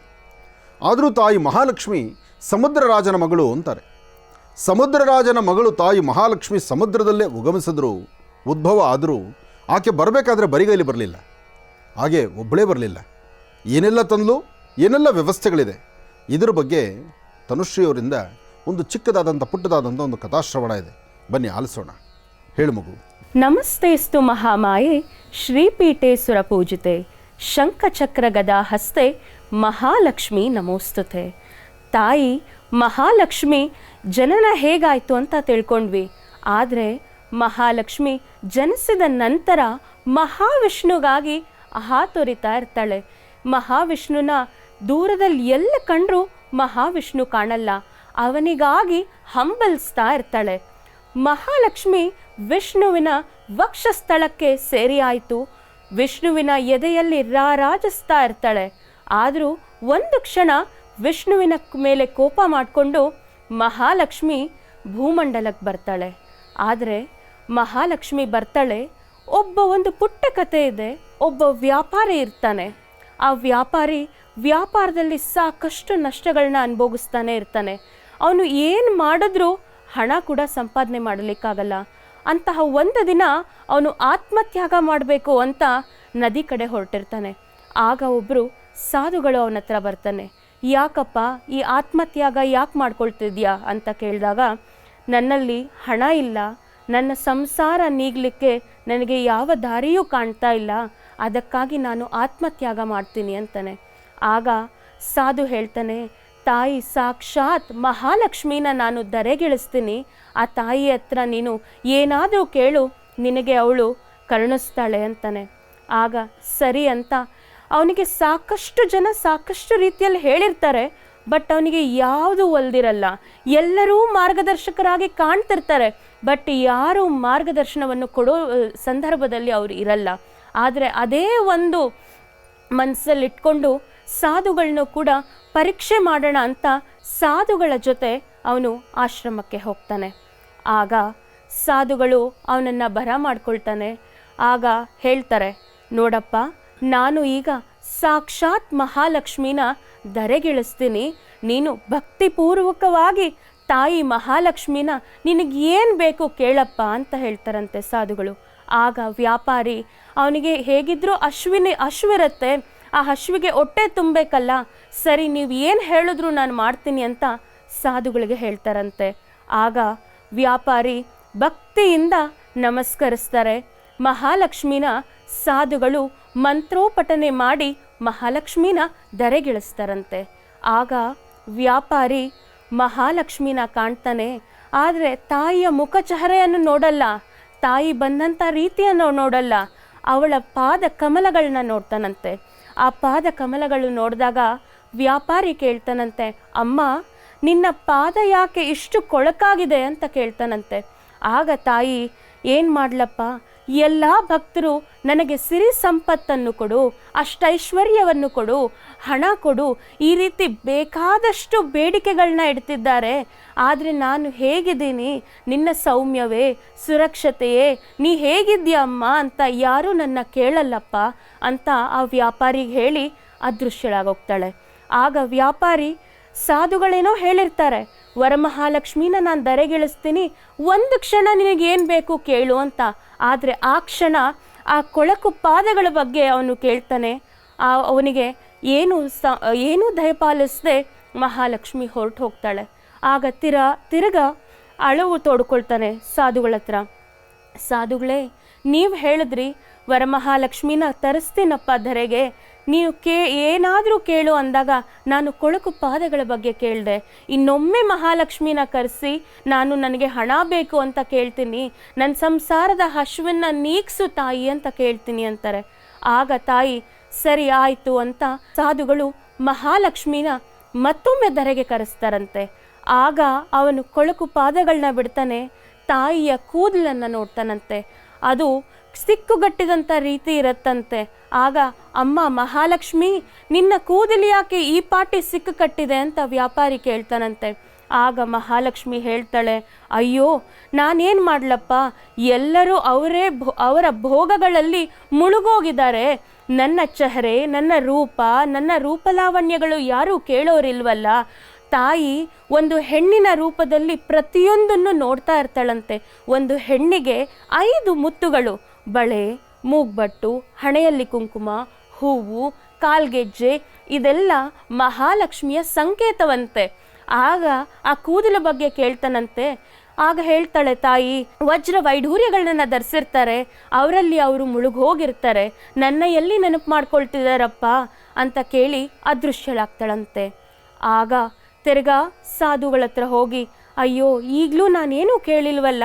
ಆದರೂ ತಾಯಿ ಮಹಾಲಕ್ಷ್ಮಿ ಸಮುದ್ರರಾಜನ ಮಗಳು ಅಂತಾರೆ. ಸಮುದ್ರರಾಜನ ಮಗಳು ತಾಯಿ ಮಹಾಲಕ್ಷ್ಮಿ ಸಮುದ್ರದಲ್ಲೇ ಉಗಮಿಸಿದ್ರು, ಉದ್ಭವ ಆದರೂ ಆಕೆ ಬರಬೇಕಾದ್ರೆ ಬರಿಗೈಲಿ ಬರಲಿಲ್ಲ, ಹಾಗೆ ಒಬ್ಬಳೇ ಬರಲಿಲ್ಲ. ಏನೆಲ್ಲ ತಂದ್ಲು, ಏನೆಲ್ಲ ವ್ಯವಸ್ಥೆಗಳಿದೆ, ಇದರ ಬಗ್ಗೆ ತನುಶ್ರೀಯವರಿಂದ ಒಂದು ಚಿಕ್ಕದಾದಂಥ ಪುಟ್ಟದಾದಂಥ ಒಂದು ಕಥಾಶ್ರವಣ ಇದೆ. ಬನ್ನಿ ಆಲಿಸೋಣ. ಹೇಳು ಮಗು. ನಮಸ್ತೆಸ್ತು ಮಹಾಮಾಯೆ ಶ್ರೀಪೀಠೆ ಸುರಪೂಜಿತೆ ಶಂಖಚಕ್ರ ಗದಾ ಹಸ್ತೆ ಮಹಾಲಕ್ಷ್ಮಿ ನಮೋಸ್ತುತೆ. ತಾಯಿ ಮಹಾಲಕ್ಷ್ಮಿ ಜನನ ಹೇಗಾಯಿತು ಅಂತ ತಿಳ್ಕೊಂಡ್ವಿ. ಆದರೆ ಮಹಾಲಕ್ಷ್ಮಿ ಜನಿಸಿದ ನಂತರ ಮಹಾವಿಷ್ಣುಗಾಗಿ ಹಾತೊರಿತಾ ಇರ್ತಾಳೆ. ಮಹಾವಿಷ್ಣುನ ದೂರದಲ್ಲಿ ಎಲ್ಲ ಕಂಡ್ರೂ ಮಹಾವಿಷ್ಣು ಕಾಣಲ್ಲ, ಅವನಿಗಾಗಿ ಹಂಬಲಿಸ್ತಾ ಇರ್ತಾಳೆ. ಮಹಾಲಕ್ಷ್ಮಿ ವಿಷ್ಣುವಿನ ವಕ್ಷಸ್ಥಳಕ್ಕೆ ಸೇರಿ ಆಯಿತು. ವಿಷ್ಣುವಿನ ಎದೆಯಲ್ಲಿ ರಾರಾಜಿಸ್ತಾ ಇರ್ತಾಳೆ. ಆದರೂ ಒಂದು ಕ್ಷಣ ವಿಷ್ಣುವಿನ ಮೇಲೆ ಕೋಪ ಮಾಡಿಕೊಂಡು ಮಹಾಲಕ್ಷ್ಮಿ ಭೂಮಂಡಲಕ್ಕೆ ಬರ್ತಾಳೆ. ಆದರೆ ಮಹಾಲಕ್ಷ್ಮಿ ಬರ್ತಾಳೆ, ಒಂದು ಪುಟ್ಟ ಕಥೆ ಇದೆ. ಒಬ್ಬ ವ್ಯಾಪಾರಿ ಇರ್ತಾನೆ. ಆ ವ್ಯಾಪಾರದಲ್ಲಿ ಸಾಕಷ್ಟು ನಷ್ಟಗಳನ್ನ ಅನುಭವಿಸ್ತಾನೆ ಇರ್ತಾನೆ. ಅವನು ಏನು ಮಾಡಿದ್ರೂ ಹಣ ಕೂಡ ಸಂಪಾದನೆ ಮಾಡಲಿಕ್ಕಾಗಲ್ಲ. ಅಂತಹ ಒಂದು ದಿನ ಅವನು ಆತ್ಮತ್ಯಾಗ ಮಾಡಬೇಕು ಅಂತ ನದಿ ಕಡೆ ಹೊರಟಿರ್ತಾನೆ. ಆಗ ಒಬ್ಬರು ಸಾಧುಗಳು ಅವನ ಹತ್ರ ಬರ್ತಾನೆ. ಯಾಕಪ್ಪ ಈ ಆತ್ಮತ್ಯಾಗ ಯಾಕೆ ಮಾಡ್ಕೊಳ್ತಿದ್ಯಾ ಅಂತ ಕೇಳಿದಾಗ, ನನ್ನಲ್ಲಿ ಹಣ ಇಲ್ಲ, ನನ್ನ ಸಂಸಾರ ನೀಗಲಿಕ್ಕೆ ನನಗೆ ಯಾವ ದಾರಿಯೂ ಕಾಣ್ತಾ ಇಲ್ಲ, ಅದಕ್ಕಾಗಿ ನಾನು ಆತ್ಮತ್ಯಾಗ ಮಾಡ್ತೀನಿ ಅಂತಾನೆ. ಆಗ ಸಾಧು ಹೇಳ್ತಾನೆ, ತಾಯಿ ಸಾಕ್ಷಾತ್ ಮಹಾಲಕ್ಷ್ಮಿನ ನಾನು ಧರೆಗಿಳಿಸ್ತೀನಿ, ಆ ತಾಯಿ ಹತ್ರ ನೀನು ಏನಾದರೂ ಕೇಳು, ನಿನಗೆ ಅವಳು ಕರುಣಿಸ್ತಾಳೆ ಅಂತಾನೆ. ಆಗ ಸರಿ ಅಂತ ಅವನಿಗೆ ಸಾಕಷ್ಟು ಜನ ಸಾಕಷ್ಟು ರೀತಿಯಲ್ಲಿ ಹೇಳಿರ್ತಾರೆ. ಬಟ್ ಅವನಿಗೆ ಯಾವುದು ಒಲ್ದಿರಲ್ಲ. ಎಲ್ಲರೂ ಮಾರ್ಗದರ್ಶಕರಾಗಿ ಕಾಣ್ತಿರ್ತಾರೆ, ಬಟ್ ಯಾರು ಮಾರ್ಗದರ್ಶನವನ್ನು ಕೊಡೋ ಸಂದರ್ಭದಲ್ಲಿ ಅವರು ಇರಲ್ಲ. ಆದರೆ ಅದೇ ಒಂದು ಮನಸ್ಸಲ್ಲಿ ಇಟ್ಕೊಂಡು ಸಾಧುಗಳನ್ನೂ ಕೂಡ ಪರೀಕ್ಷೆ ಮಾಡೋಣ ಅಂತ ಸಾಧುಗಳ ಜೊತೆ ಅವನು ಆಶ್ರಮಕ್ಕೆ ಹೋಗ್ತಾನೆ. ಆಗ ಸಾಧುಗಳು ಅವನನ್ನು ಬರ ಮಾಡ್ಕೊಳ್ತಾನೆ. ಆಗ ಹೇಳ್ತಾರೆ, ನೋಡಪ್ಪ, ನಾನು ಈಗ ಸಾಕ್ಷಾತ್ ಮಹಾಲಕ್ಷ್ಮಿನ ಧರೆಗಿಳಿಸ್ತೀನಿ, ನೀನು ಭಕ್ತಿಪೂರ್ವಕವಾಗಿ ತಾಯಿ ಮಹಾಲಕ್ಷ್ಮಿನ ನಿನಗೇನು ಬೇಕು ಕೇಳಪ್ಪ ಅಂತ ಹೇಳ್ತಾರಂತೆ ಸಾಧುಗಳು. ಆಗ ವ್ಯಾಪಾರಿ ಅವನಿಗೆ ಹೇಗಿದ್ರೂ ಹಶ್ವಿರುತ್ತೆ, ಆ ಹಶ್ವಿಗೆ ಹೊಟ್ಟೆ ತುಂಬಬೇಕಲ್ಲ, ಸರಿ ನೀವು ಏನು ಹೇಳಿದ್ರು ನಾನು ಮಾಡ್ತೀನಿ ಅಂತ ಸಾಧುಗಳಿಗೆ ಹೇಳ್ತಾರಂತೆ. ಆಗ ವ್ಯಾಪಾರಿ ಭಕ್ತಿಯಿಂದ ನಮಸ್ಕರಿಸ್ತಾರೆ. ಮಹಾಲಕ್ಷ್ಮಿನ ಸಾಧುಗಳು ಮಂತ್ರೋಪಠನೆ ಮಾಡಿ ಮಹಾಲಕ್ಷ್ಮಿನ ಧರೆಗಿಳಿಸ್ತಾರಂತೆ. ಆಗ ವ್ಯಾಪಾರಿ ಮಹಾಲಕ್ಷ್ಮಿನ ಕಾಣ್ತಾನೆ. ಆದರೆ ತಾಯಿಯ ಮುಖಚಹರೆಯನ್ನು ನೋಡಲ್ಲ, ತಾಯಿ ಬಂದಂಥ ರೀತಿಯನ್ನು ನೋಡಲ್ಲ. ಅವಳ ಪಾದ ಕಮಲಗಳನ್ನ ನೋಡ್ತಾನಂತೆ. ಆ ಪಾದ ಕಮಲಗಳು ನೋಡಿದಾಗ ವ್ಯಾಪಾರಿ ಕೇಳ್ತಾನಂತೆ, ಅಮ್ಮ ನಿನ್ನ ಪಾದ ಯಾಕೆ ಇಷ್ಟು ಕೊಳಕಾಗಿದೆ ಅಂತ ಕೇಳ್ತಾನಂತೆ. ಆಗ ತಾಯಿ, ಏನು ಮಾಡ್ಲಪ್ಪ, ಎಲ್ಲ ಭಕ್ತರು ನನಗೆ ಸಿರಿ ಸಂಪತ್ತನ್ನು ಕೊಡು, ಅಷ್ಟೈಶ್ವರ್ಯವನ್ನು ಕೊಡು, ಹಣ ಕೊಡು, ಈ ರೀತಿ ಬೇಕಾದಷ್ಟು ಬೇಡಿಕೆಗಳನ್ನ ಇಡ್ತಿದ್ದಾರೆ. ಆದರೆ ನಾನು ಹೇಗಿದ್ದೀನಿ, ನಿನ್ನ ಸೌಮ್ಯವೇ, ಸುರಕ್ಷತೆಯೇ, ನೀ ಹೇಗಿದ್ದೀಯ ಅಮ್ಮ ಅಂತ ಯಾರೂ ನನ್ನ ಕೇಳಲ್ಲಪ್ಪ ಅಂತ ಆ ವ್ಯಾಪಾರಿಗೆ ಹೇಳಿ ಅದೃಶ್ಯಳಾಗೋಗ್ತಾಳೆ. ಆಗ ವ್ಯಾಪಾರಿ, ಸಾಧುಗಳೇನೋ ಹೇಳಿರ್ತಾರೆ, ವರಮಹಾಲಕ್ಷ್ಮಿನ ನಾನು ಧರೆಗಿಳಿಸ್ತೀನಿ, ಒಂದು ಕ್ಷಣ ನಿನಗೇನು ಬೇಕು ಕೇಳು ಅಂತ. ಆದರೆ ಆ ಕ್ಷಣ ಆ ಕೊಳಕು ಪಾದಗಳ ಬಗ್ಗೆ ಅವನು ಕೇಳ್ತಾನೆ. ಅವನಿಗೆ ಏನೂ ದಯಪಾಲಿಸದೆ ಮಹಾಲಕ್ಷ್ಮಿ ಹೊರಟು ಹೋಗ್ತಾಳೆ. ಆಗ ತಿರ್ಗ ಅಳವು ತೋಡ್ಕೊಳ್ತಾನೆ ಸಾಧುಗಳ ಹತ್ರ. ಸಾಧುಗಳೇ, ನೀವು ಹೇಳಿದ್ರಿ ವರಮಹಾಲಕ್ಷ್ಮಿನ ತರಿಸ್ತೀನಪ್ಪ ಧರೆಗೆ, ನೀವು ಏನಾದರೂ ಕೇಳು ಅಂದಾಗ ನಾನು ಕೊಳಕು ಪಾದಗಳ ಬಗ್ಗೆ ಕೇಳಿದೆ. ಇನ್ನೊಮ್ಮೆ ಮಹಾಲಕ್ಷ್ಮಿನ ಕರೆಸಿ ನನಗೆ ಹಣ ಬೇಕು ಅಂತ ಕೇಳ್ತೀನಿ, ನನ್ನ ಸಂಸಾರದ ಹಶ್ವನ್ನ ನೀಗ್ಸು ತಾಯಿ ಅಂತ ಕೇಳ್ತೀನಿ ಅಂತಾರೆ. ಆಗ ತಾಯಿ ಸರಿ ಆಯಿತು ಅಂತ ಸಾಧುಗಳು ಮಹಾಲಕ್ಷ್ಮಿನ ಮತ್ತೊಮ್ಮೆ ಧರೆಗೆ ಕರೆಸ್ತಾರಂತೆ. ಆಗ ಅವನು ಕೊಳಕು ಪಾದಗಳನ್ನ ಬಿಡ್ತಾನೆ, ತಾಯಿಯ ಕೂದಲನ್ನು ನೋಡ್ತಾನಂತೆ. ಅದು ಸಿಕ್ಕುಗಟ್ಟಿದಂಥ ರೀತಿ ಇರತ್ತಂತೆ. ಆಗ ಅಮ್ಮ ಮಹಾಲಕ್ಷ್ಮಿ, ನಿನ್ನ ಕೂದಲು ಯಾಕೆ ಈ ಪಾಟಿ ಸಿಕ್ಕು ಕಟ್ಟಿದೆ ಅಂತ ವ್ಯಾಪಾರಿ ಕೇಳ್ತಾನಂತೆ. ಆಗ ಮಹಾಲಕ್ಷ್ಮಿ ಹೇಳ್ತಾಳೆ, ಅಯ್ಯೋ ನಾನೇನು ಮಾಡ್ಲಪ್ಪ, ಎಲ್ಲರೂ ಅವರ ಭೋಗಗಳಲ್ಲಿ ಮುಳುಗೋಗಿದ್ದಾರೆ. ನನ್ನ ಚೆಹರೆ, ನನ್ನ ರೂಪ, ನನ್ನ ರೂಪಲಾವಣ್ಯಗಳು ಯಾರೂ ಕೇಳೋರಿಲ್ವಲ್ಲ. ತಾಯಿ ಒಂದು ಹೆಣ್ಣಿನ ರೂಪದಲ್ಲಿ ಪ್ರತಿಯೊಂದನ್ನು ನೋಡ್ತಾ ಇರ್ತಾಳಂತೆ. ಒಂದು ಹೆಣ್ಣಿಗೆ 5 ಮುತ್ತುಗಳು, ಬಳೆ, ಮೂಗ್ಬಟ್ಟು, ಹಣೆಯಲ್ಲಿ ಕುಂಕುಮ, ಹೂವು, ಕಾಲ್ಗೆಜ್ಜೆ, ಇದೆಲ್ಲ ಮಹಾಲಕ್ಷ್ಮಿಯ ಸಂಕೇತವಂತೆ. ಆಗ ಆ ಕೂದಲ ಬಗ್ಗೆ ಕೇಳ್ತಾನಂತೆ. ಆಗ ಹೇಳ್ತಾಳೆ ತಾಯಿ, ವಜ್ರ ವೈಢೂರ್ಯಗಳನ್ನ ಧರಿಸಿರ್ತಾರೆ, ಅವರಲ್ಲಿ ಅವರು ಮುಳುಗೋಗಿರ್ತಾರೆ, ನನ್ನ ಎಲ್ಲಿ ನೆನಪು ಮಾಡ್ಕೊಳ್ತಿದ್ದಾರಪ್ಪ ಅಂತ ಕೇಳಿ ಅದೃಶ್ಯಳಾಗ್ತಾಳಂತೆ. ಆಗ ತಿರ್ಗಾ ಸಾಧುಗಳ ಹತ್ರ ಹೋಗಿ, ಅಯ್ಯೋ ಈಗಲೂ ನಾನೇನು ಕೇಳಿಲ್ವಲ್ಲ,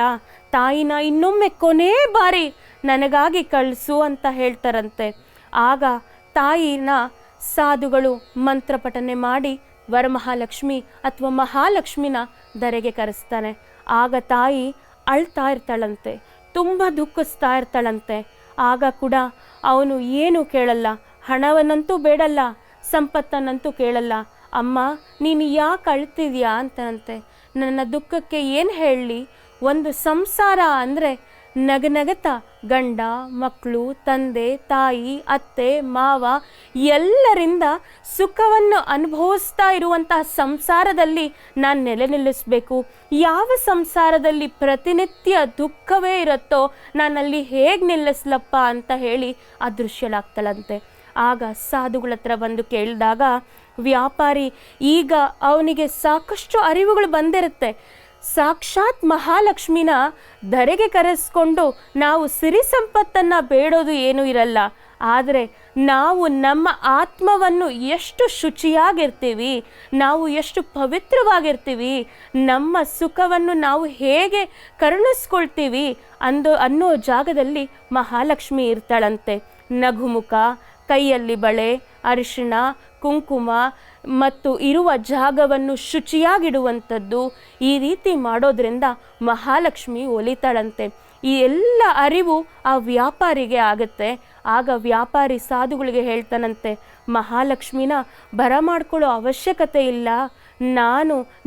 ತಾಯಿನ ಇನ್ನೊಮ್ಮೆ ಕೊನೇ ಬಾರಿ ನನಗಾಗಿ ಕಳಿಸು ಅಂತ ಹೇಳ್ತಾರಂತೆ. ಆಗ ತಾಯಿನ ಸಾಧುಗಳು ಮಂತ್ರಪಠನೆ ಮಾಡಿ ವರಮಹಾಲಕ್ಷ್ಮಿ ಅಥವಾ ಮಹಾಲಕ್ಷ್ಮಿನ ಧರೆಗೆ ಕರೆಸ್ತಾನೆ. ಆಗ ತಾಯಿ ಅಳ್ತಾ ಇರ್ತಾಳಂತೆ, ತುಂಬ ದುಃಖಿಸ್ತಾ ಇರ್ತಾಳಂತೆ. ಆಗ ಕೂಡ ಅವನು ಏನೂ ಕೇಳಲ್ಲ, ಹಣವನ್ನಂತೂ ಬೇಡಲ್ಲ, ಸಂಪತ್ತನ್ನಂತೂ ಕೇಳಲ್ಲ. ಅಮ್ಮ ನೀನು ಯಾಕೆ ಅಳ್ತಿದ್ಯಾ ಅಂತಂತೆ. ನನ್ನ ದುಃಖಕ್ಕೆ ಏನು ಹೇಳಲಿ, ಒಂದು ಸಂಸಾರ ಅಂದರೆ ನಗನಗತ ಗಂಡ ಮಕ್ಕಳು, ತಂದೆ ತಾಯಿ, ಅತ್ತೆ ಮಾವ ಎಲ್ಲರಿಂದ ಸುಖವನ್ನು ಅನುಭವಿಸ್ತಾ ಇರುವಂತಹ ಸಂಸಾರದಲ್ಲಿ ನಾನು ನೆಲೆ ನಿಲ್ಲಿಸಬೇಕು. ಯಾವ ಸಂಸಾರದಲ್ಲಿ ಪ್ರತಿನಿತ್ಯ ದುಃಖವೇ ಇರುತ್ತೋ ನಾನಲ್ಲಿ ಹೇಗೆ ನಿಲ್ಲಿಸ್ಲಪ್ಪ ಅಂತ ಹೇಳಿ ಅದೃಶ್ಯಳಾಗ್ತಾಳಂತೆ. ಆಗ ಸಾಧುಗಳ ಹತ್ರ ಬಂದು ಕೇಳಿದಾಗ ವ್ಯಾಪಾರಿ, ಈಗ ಅವನಿಗೆ ಸಾಕಷ್ಟು ಅರಿವುಗಳು ಬಂದಿರುತ್ತೆ. ಸಾಕ್ಷಾತ್ ಮಹಾಲಕ್ಷ್ಮಿನ ಧರೆಗೆ ಕರೆಸ್ಕೊಂಡು ನಾವು ಸಿರಿ ಸಂಪತ್ತನ್ನು ಬೇಡೋದು ಏನೂ ಇರಲ್ಲ, ಆದರೆ ನಾವು ನಮ್ಮ ಆತ್ಮವನ್ನು ಎಷ್ಟು ಶುಚಿಯಾಗಿರ್ತೀವಿ, ನಾವು ಎಷ್ಟು ಪವಿತ್ರವಾಗಿರ್ತೀವಿ, ನಮ್ಮ ಸುಖವನ್ನು ನಾವು ಹೇಗೆ ಕರುಣಿಸ್ಕೊಳ್ತೀವಿ ಅನ್ನೋ ಜಾಗದಲ್ಲಿ ಮಹಾಲಕ್ಷ್ಮಿ ಇರ್ತಾಳಂತೆ. ನಗುಮುಖ, ಕೈಯಲ್ಲಿ ಬಳೆ, ಅರಿಶಿಣ, ಕುಂಕುಮ ಮತ್ತು ಇರುವ ಜಾಗವನ್ನು ಶುಚಿಯಾಗಿಡುವಂಥದ್ದು, ಈ ರೀತಿ ಮಾಡೋದ್ರಿಂದ ಮಹಾಲಕ್ಷ್ಮಿ ಒಲಿತಾಳಂತೆ. ಈ ಎಲ್ಲ ಅರಿವು ಆ ವ್ಯಾಪಾರಿಗೆ ಆಗುತ್ತೆ. ಆಗ ವ್ಯಾಪಾರಿ ಸಾಧುಗಳಿಗೆ ಹೇಳ್ತಾನಂತೆ, ಮಹಾಲಕ್ಷ್ಮಿನ ಬರಮಾಡ್ಕೊಳ್ಳೋ ಅವಶ್ಯಕತೆ ಇಲ್ಲ,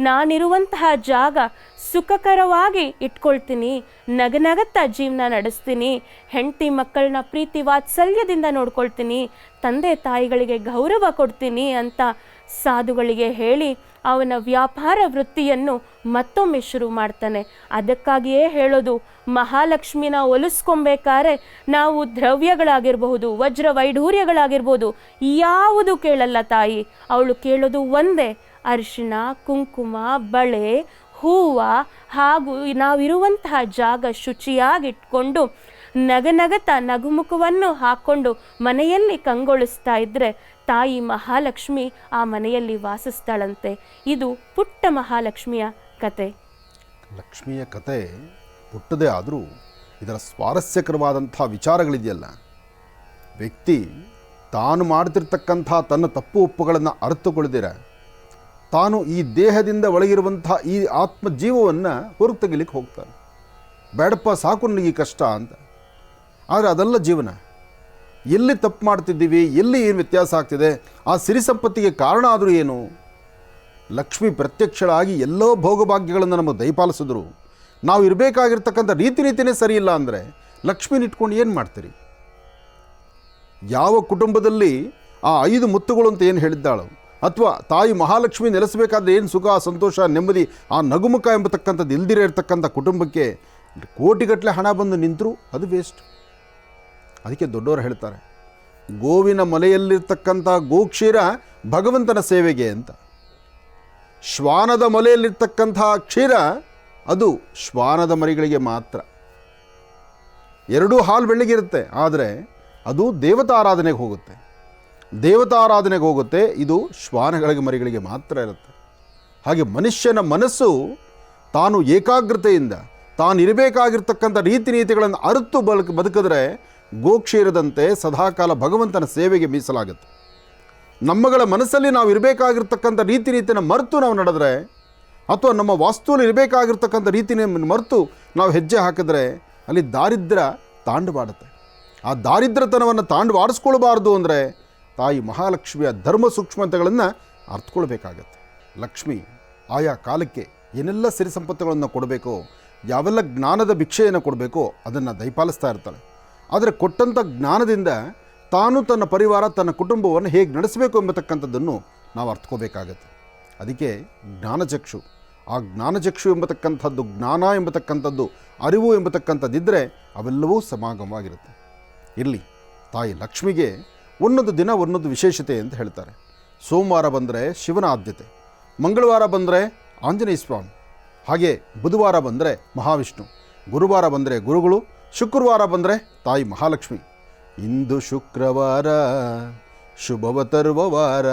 ನಾನಿರುವಂತಹ ಜಾಗ ಸುಖಕರವಾಗಿ ಇಟ್ಕೊಳ್ತೀನಿ, ನಗನಗತ್ತ ಜೀವನ ನಡೆಸ್ತೀನಿ, ಹೆಂಡತಿ ಮಕ್ಕಳನ್ನ ಪ್ರೀತಿ ವಾತ್ಸಲ್ಯದಿಂದ ನೋಡ್ಕೊಳ್ತೀನಿ, ತಂದೆ ತಾಯಿಗಳಿಗೆ ಗೌರವ ಕೊಡ್ತೀನಿ ಅಂತ ಸಾಧುಗಳಿಗೆ ಹೇಳಿ ಅವನ ವ್ಯಾಪಾರ ವೃತ್ತಿಯನ್ನು ಮತ್ತೊಮ್ಮೆ ಶುರು ಮಾಡ್ತಾನೆ. ಅದಕ್ಕಾಗಿಯೇ ಹೇಳೋದು, ಮಹಾಲಕ್ಷ್ಮಿನ ಒಲಿಸ್ಕೊಬೇಕಾದ್ರೆ ನಾವು ದ್ರವ್ಯಗಳಾಗಿರ್ಬಹುದು, ವಜ್ರ ವೈಢೂರ್ಯಗಳಾಗಿರ್ಬೋದು, ಯಾವುದು ಕೇಳಲ್ಲ ತಾಯಿ. ಅವಳು ಕೇಳೋದು ಒಂದೇ, ಅರಿಶಿಣ, ಕುಂಕುಮ, ಬಳೆ, ಹೂವು, ಹಾಗೂ ನಾವಿರುವಂತಹ ಜಾಗ ಶುಚಿಯಾಗಿಟ್ಕೊಂಡು ನಗನಗತ ನಗುಮುಖವನ್ನು ಹಾಕ್ಕೊಂಡು ಮನೆಯಲ್ಲಿ ಕಂಗೊಳಿಸ್ತಾ ಇದ್ದರೆ ತಾಯಿ ಮಹಾಲಕ್ಷ್ಮಿ ಆ ಮನೆಯಲ್ಲಿ ವಾಸಿಸ್ತಾಳಂತೆ. ಇದು ಪುಟ್ಟ ಮಹಾಲಕ್ಷ್ಮಿಯ ಕತೆ. ಲಕ್ಷ್ಮಿಯ ಕತೆ ಪುಟ್ಟದೇ ಆದರೂ ಇದರ ಸ್ವಾರಸ್ಯಕರವಾದಂಥ ವಿಚಾರಗಳಿದೆಯಲ್ಲ, ವ್ಯಕ್ತಿ ತಾನು ಮಾಡ್ತಿರ್ತಕ್ಕಂಥ ತನ್ನ ತಪ್ಪು ಒಪ್ಪುಗಳನ್ನು ಅರ್ಥಕೊಳ್ಳದಿರ ತಾನು ಈ ದೇಹದಿಂದ ಒಳಗಿರುವಂಥ ಈ ಆತ್ಮಜೀವವನ್ನು ಹೊರಗೆ ತೆಗಿಲಿಕ್ಕೆ ಹೋಗ್ತಾನೆ. ಬೇಡಪ್ಪ ಸಾಕು ನನಗೆ ಈ ಕಷ್ಟ ಅಂತ. ಆದರೆ ಅದೆಲ್ಲ ಜೀವನ. ಎಲ್ಲಿ ತಪ್ಪು ಮಾಡ್ತಿದ್ದೀವಿ, ಎಲ್ಲಿ ಏನು ವ್ಯತ್ಯಾಸ ಆಗ್ತಿದೆ, ಆ ಸಿರಿ ಸಂಪತ್ತಿಗೆ ಕಾರಣ ಆದರೂ ಏನು? ಲಕ್ಷ್ಮಿ ಪ್ರತ್ಯಕ್ಷಳಾಗಿ ಎಲ್ಲೋ ಭೋಗಭಾಗ್ಯಗಳನ್ನು ನಮಗೆ ದಯಪಾಲಿಸಿದ್ರು ನಾವು ಇರಬೇಕಾಗಿರ್ತಕ್ಕಂಥ ರೀತಿನೇ ಸರಿ ಇಲ್ಲ ಅಂದರೆ ಲಕ್ಷ್ಮಿನ ಇಟ್ಕೊಂಡು ಏನು ಮಾಡ್ತೀರಿ? ಯಾವ ಕುಟುಂಬದಲ್ಲಿ ಆ 5 ಮುತ್ತುಗಳು ಅಂತ ಏನು ಹೇಳಿದ್ದಾಳು, ಅಥವಾ ತಾಯಿ ಮಹಾಲಕ್ಷ್ಮಿ ನೆಲೆಸಬೇಕಾದ್ರೆ ಏನು ಸುಖ, ಸಂತೋಷ, ನೆಮ್ಮದಿ, ಆ ನಗುಮುಖ ಎಂಬತಕ್ಕಂಥದ್ದು ಇಲ್ದಿರೇ ಇರತಕ್ಕಂಥ ಕುಟುಂಬಕ್ಕೆ ಕೋಟಿಗಟ್ಟಲೆ ಹಣ ಬಂದು ನಿಂತರೂ ಅದು ವೇಸ್ಟ್. ಅದಕ್ಕೆ ದೊಡ್ಡವರು ಹೇಳ್ತಾರೆ, ಗೋವಿನ ಮಲೆಯಲ್ಲಿರ್ತಕ್ಕಂಥ ಗೋಕ್ಷೀರ ಭಗವಂತನ ಸೇವೆಗೆ ಅಂತ. ಶ್ವಾನದ ಮೊಲೆಯಲ್ಲಿರ್ತಕ್ಕಂಥ ಕ್ಷೀರ ಅದು ಶ್ವಾನದ ಮರಿಗಳಿಗೆ ಮಾತ್ರ. 2 ಹಾಲು ಬೆಳ್ಳಗಿರುತ್ತೆ, ಆದರೆ ಅದು ದೇವತಾರಾಧನೆಗೆ ಹೋಗುತ್ತೆ. ದೇವತಾರಾಧನೆಗೆ ಹೋಗುತ್ತೆ, ಇದು ಶ್ವಾನಗಳಿಗೆ ಮರಿಗಳಿಗೆ ಮಾತ್ರ ಇರುತ್ತೆ. ಹಾಗೆ ಮನುಷ್ಯನ ಮನಸ್ಸು ತಾನು ಏಕಾಗ್ರತೆಯಿಂದ ತಾನು ಇರಬೇಕಾಗಿರ್ತಕ್ಕಂಥ ನೀತಿಗಳನ್ನು ಅರಿತು ಬದುಕಿದ್ರೆ ಗೋಕ್ಷೀರದಂತೆ ಸದಾಕಾಲ ಭಗವಂತನ ಸೇವೆಗೆ ಮೀಸಲಾಗುತ್ತೆ. ನಮ್ಮಗಳ ಮನಸ್ಸಲ್ಲಿ ನಾವು ಇರಬೇಕಾಗಿರ್ತಕ್ಕಂಥ ನೀತಿನ ಮರೆತು ನಾವು ನಡೆದ್ರೆ, ಅಥವಾ ನಮ್ಮ ವಾಸ್ತುವಲ್ಲಿ ಇರಬೇಕಾಗಿರ್ತಕ್ಕಂಥ ರೀತಿಯನ್ನು ಮರೆತು ನಾವು ಹೆಜ್ಜೆ ಹಾಕಿದ್ರೆ ಅಲ್ಲಿ ದಾರಿದ್ರ್ಯ ತಾಂಡವಾಡುತ್ತೆ. ಆ ದಾರಿದ್ರ್ಯತನವನ್ನು ತಾಂಡವಾಡಿಸ್ಕೊಳ್ಬಾರ್ದು ಅಂದರೆ ತಾಯಿ ಮಹಾಲಕ್ಷ್ಮಿಯ ಧರ್ಮ ಸೂಕ್ಷ್ಮತೆಗಳನ್ನು ಅರ್ಥಕೊಳ್ಬೇಕಾಗತ್ತೆ. ಲಕ್ಷ್ಮಿ ಆಯಾ ಕಾಲಕ್ಕೆ ಏನೆಲ್ಲ ಸಿರಿ ಸಂಪತ್ತುಗಳನ್ನು ಕೊಡಬೇಕೋ, ಯಾವೆಲ್ಲ ಜ್ಞಾನದ ಭಿಕ್ಷೆಯನ್ನು ಕೊಡಬೇಕೋ ಅದನ್ನು ದಯಪಾಲಿಸ್ತಾ ಇರ್ತಾಳೆ. ಆದರೆ ಕೊಟ್ಟಂಥ ಜ್ಞಾನದಿಂದ ತಾನು ತನ್ನ ಪರಿವಾರ ತನ್ನ ಕುಟುಂಬವನ್ನು ಹೇಗೆ ನಡೆಸಬೇಕು ಎಂಬತಕ್ಕಂಥದ್ದನ್ನು ನಾವು ಅರ್ಥಕೋಬೇಕಾಗತ್ತೆ. ಅದಕ್ಕೆ ಜ್ಞಾನಚಕ್ಷು, ಆ ಜ್ಞಾನಚಕ್ಷು ಎಂಬತಕ್ಕಂಥದ್ದು, ಜ್ಞಾನ ಎಂಬತಕ್ಕಂಥದ್ದು, ಅರಿವು ಎಂಬತಕ್ಕಂಥದ್ದಿದ್ದರೆ ಅವೆಲ್ಲವೂ ಸಮಾಗಮವಾಗಿರುತ್ತೆ. ಇರಲಿ, ತಾಯಿ ಲಕ್ಷ್ಮಿಗೆ ಒಂದೊಂದು ದಿನ ಒಂದೊಂದು ವಿಶೇಷತೆ ಅಂತ ಹೇಳ್ತಾರೆ. ಸೋಮವಾರ ಬಂದರೆ ಶಿವನ ಆದ್ಯತೆ, ಮಂಗಳವಾರ ಬಂದರೆ ಆಂಜನೇಯ ಸ್ವಾಮಿ, ಹಾಗೆ ಬುಧವಾರ ಬಂದರೆ ಮಹಾವಿಷ್ಣು, ಗುರುವಾರ ಬಂದರೆ ಗುರುಗಳು, ಶುಕ್ರವಾರ ಬಂದರೆ ತಾಯಿ ಮಹಾಲಕ್ಷ್ಮಿ. ಇಂದು ಶುಕ್ರವಾರ ಶುಭವ ತರುವ ವಾರ.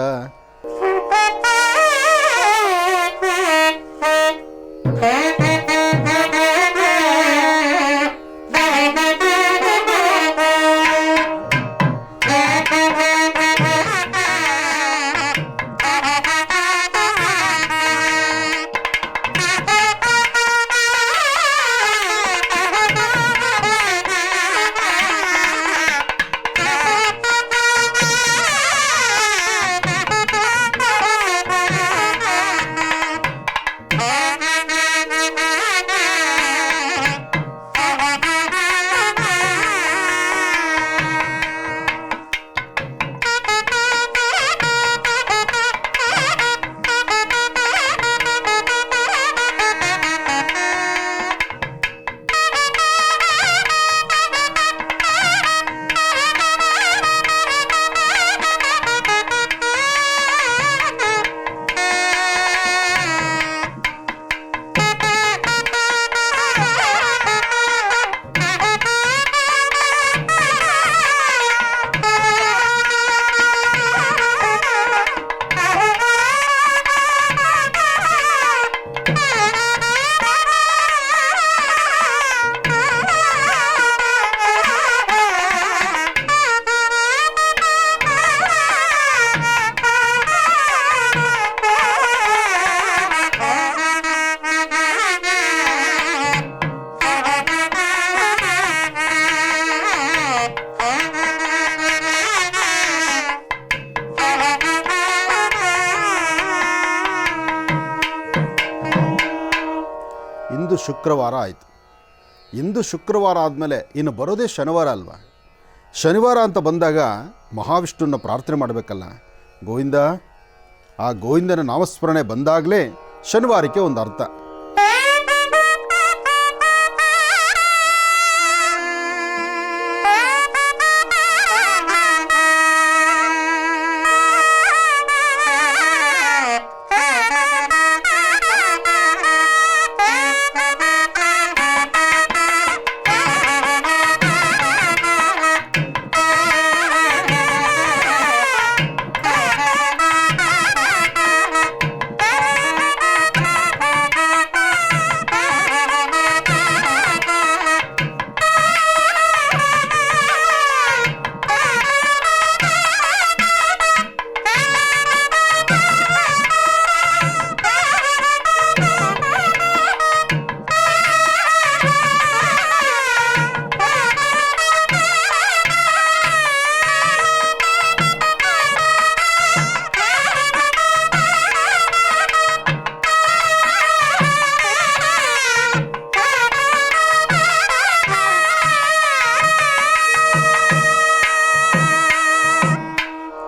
ಇಂದು ಶುಕ್ರವಾರ ಆಯಿತು. ಇಂದು ಶುಕ್ರವಾರ ಆದಮೇಲೆ ಇನ್ನು ಬರೋದೇ ಶನಿವಾರ ಅಲ್ವಾ? ಶನಿವಾರ ಅಂತ ಬಂದಾಗ ಮಹಾವಿಷ್ಣುನ ಪ್ರಾರ್ಥನೆ ಮಾಡಬೇಕಲ್ಲ. ಗೋವಿಂದ, ಆ ಗೋವಿಂದನ ನಾಮಸ್ಮರಣೆ ಬಂದಾಗಲೇ ಶನಿವಾರಕ್ಕೆ ಒಂದು ಅರ್ಥ.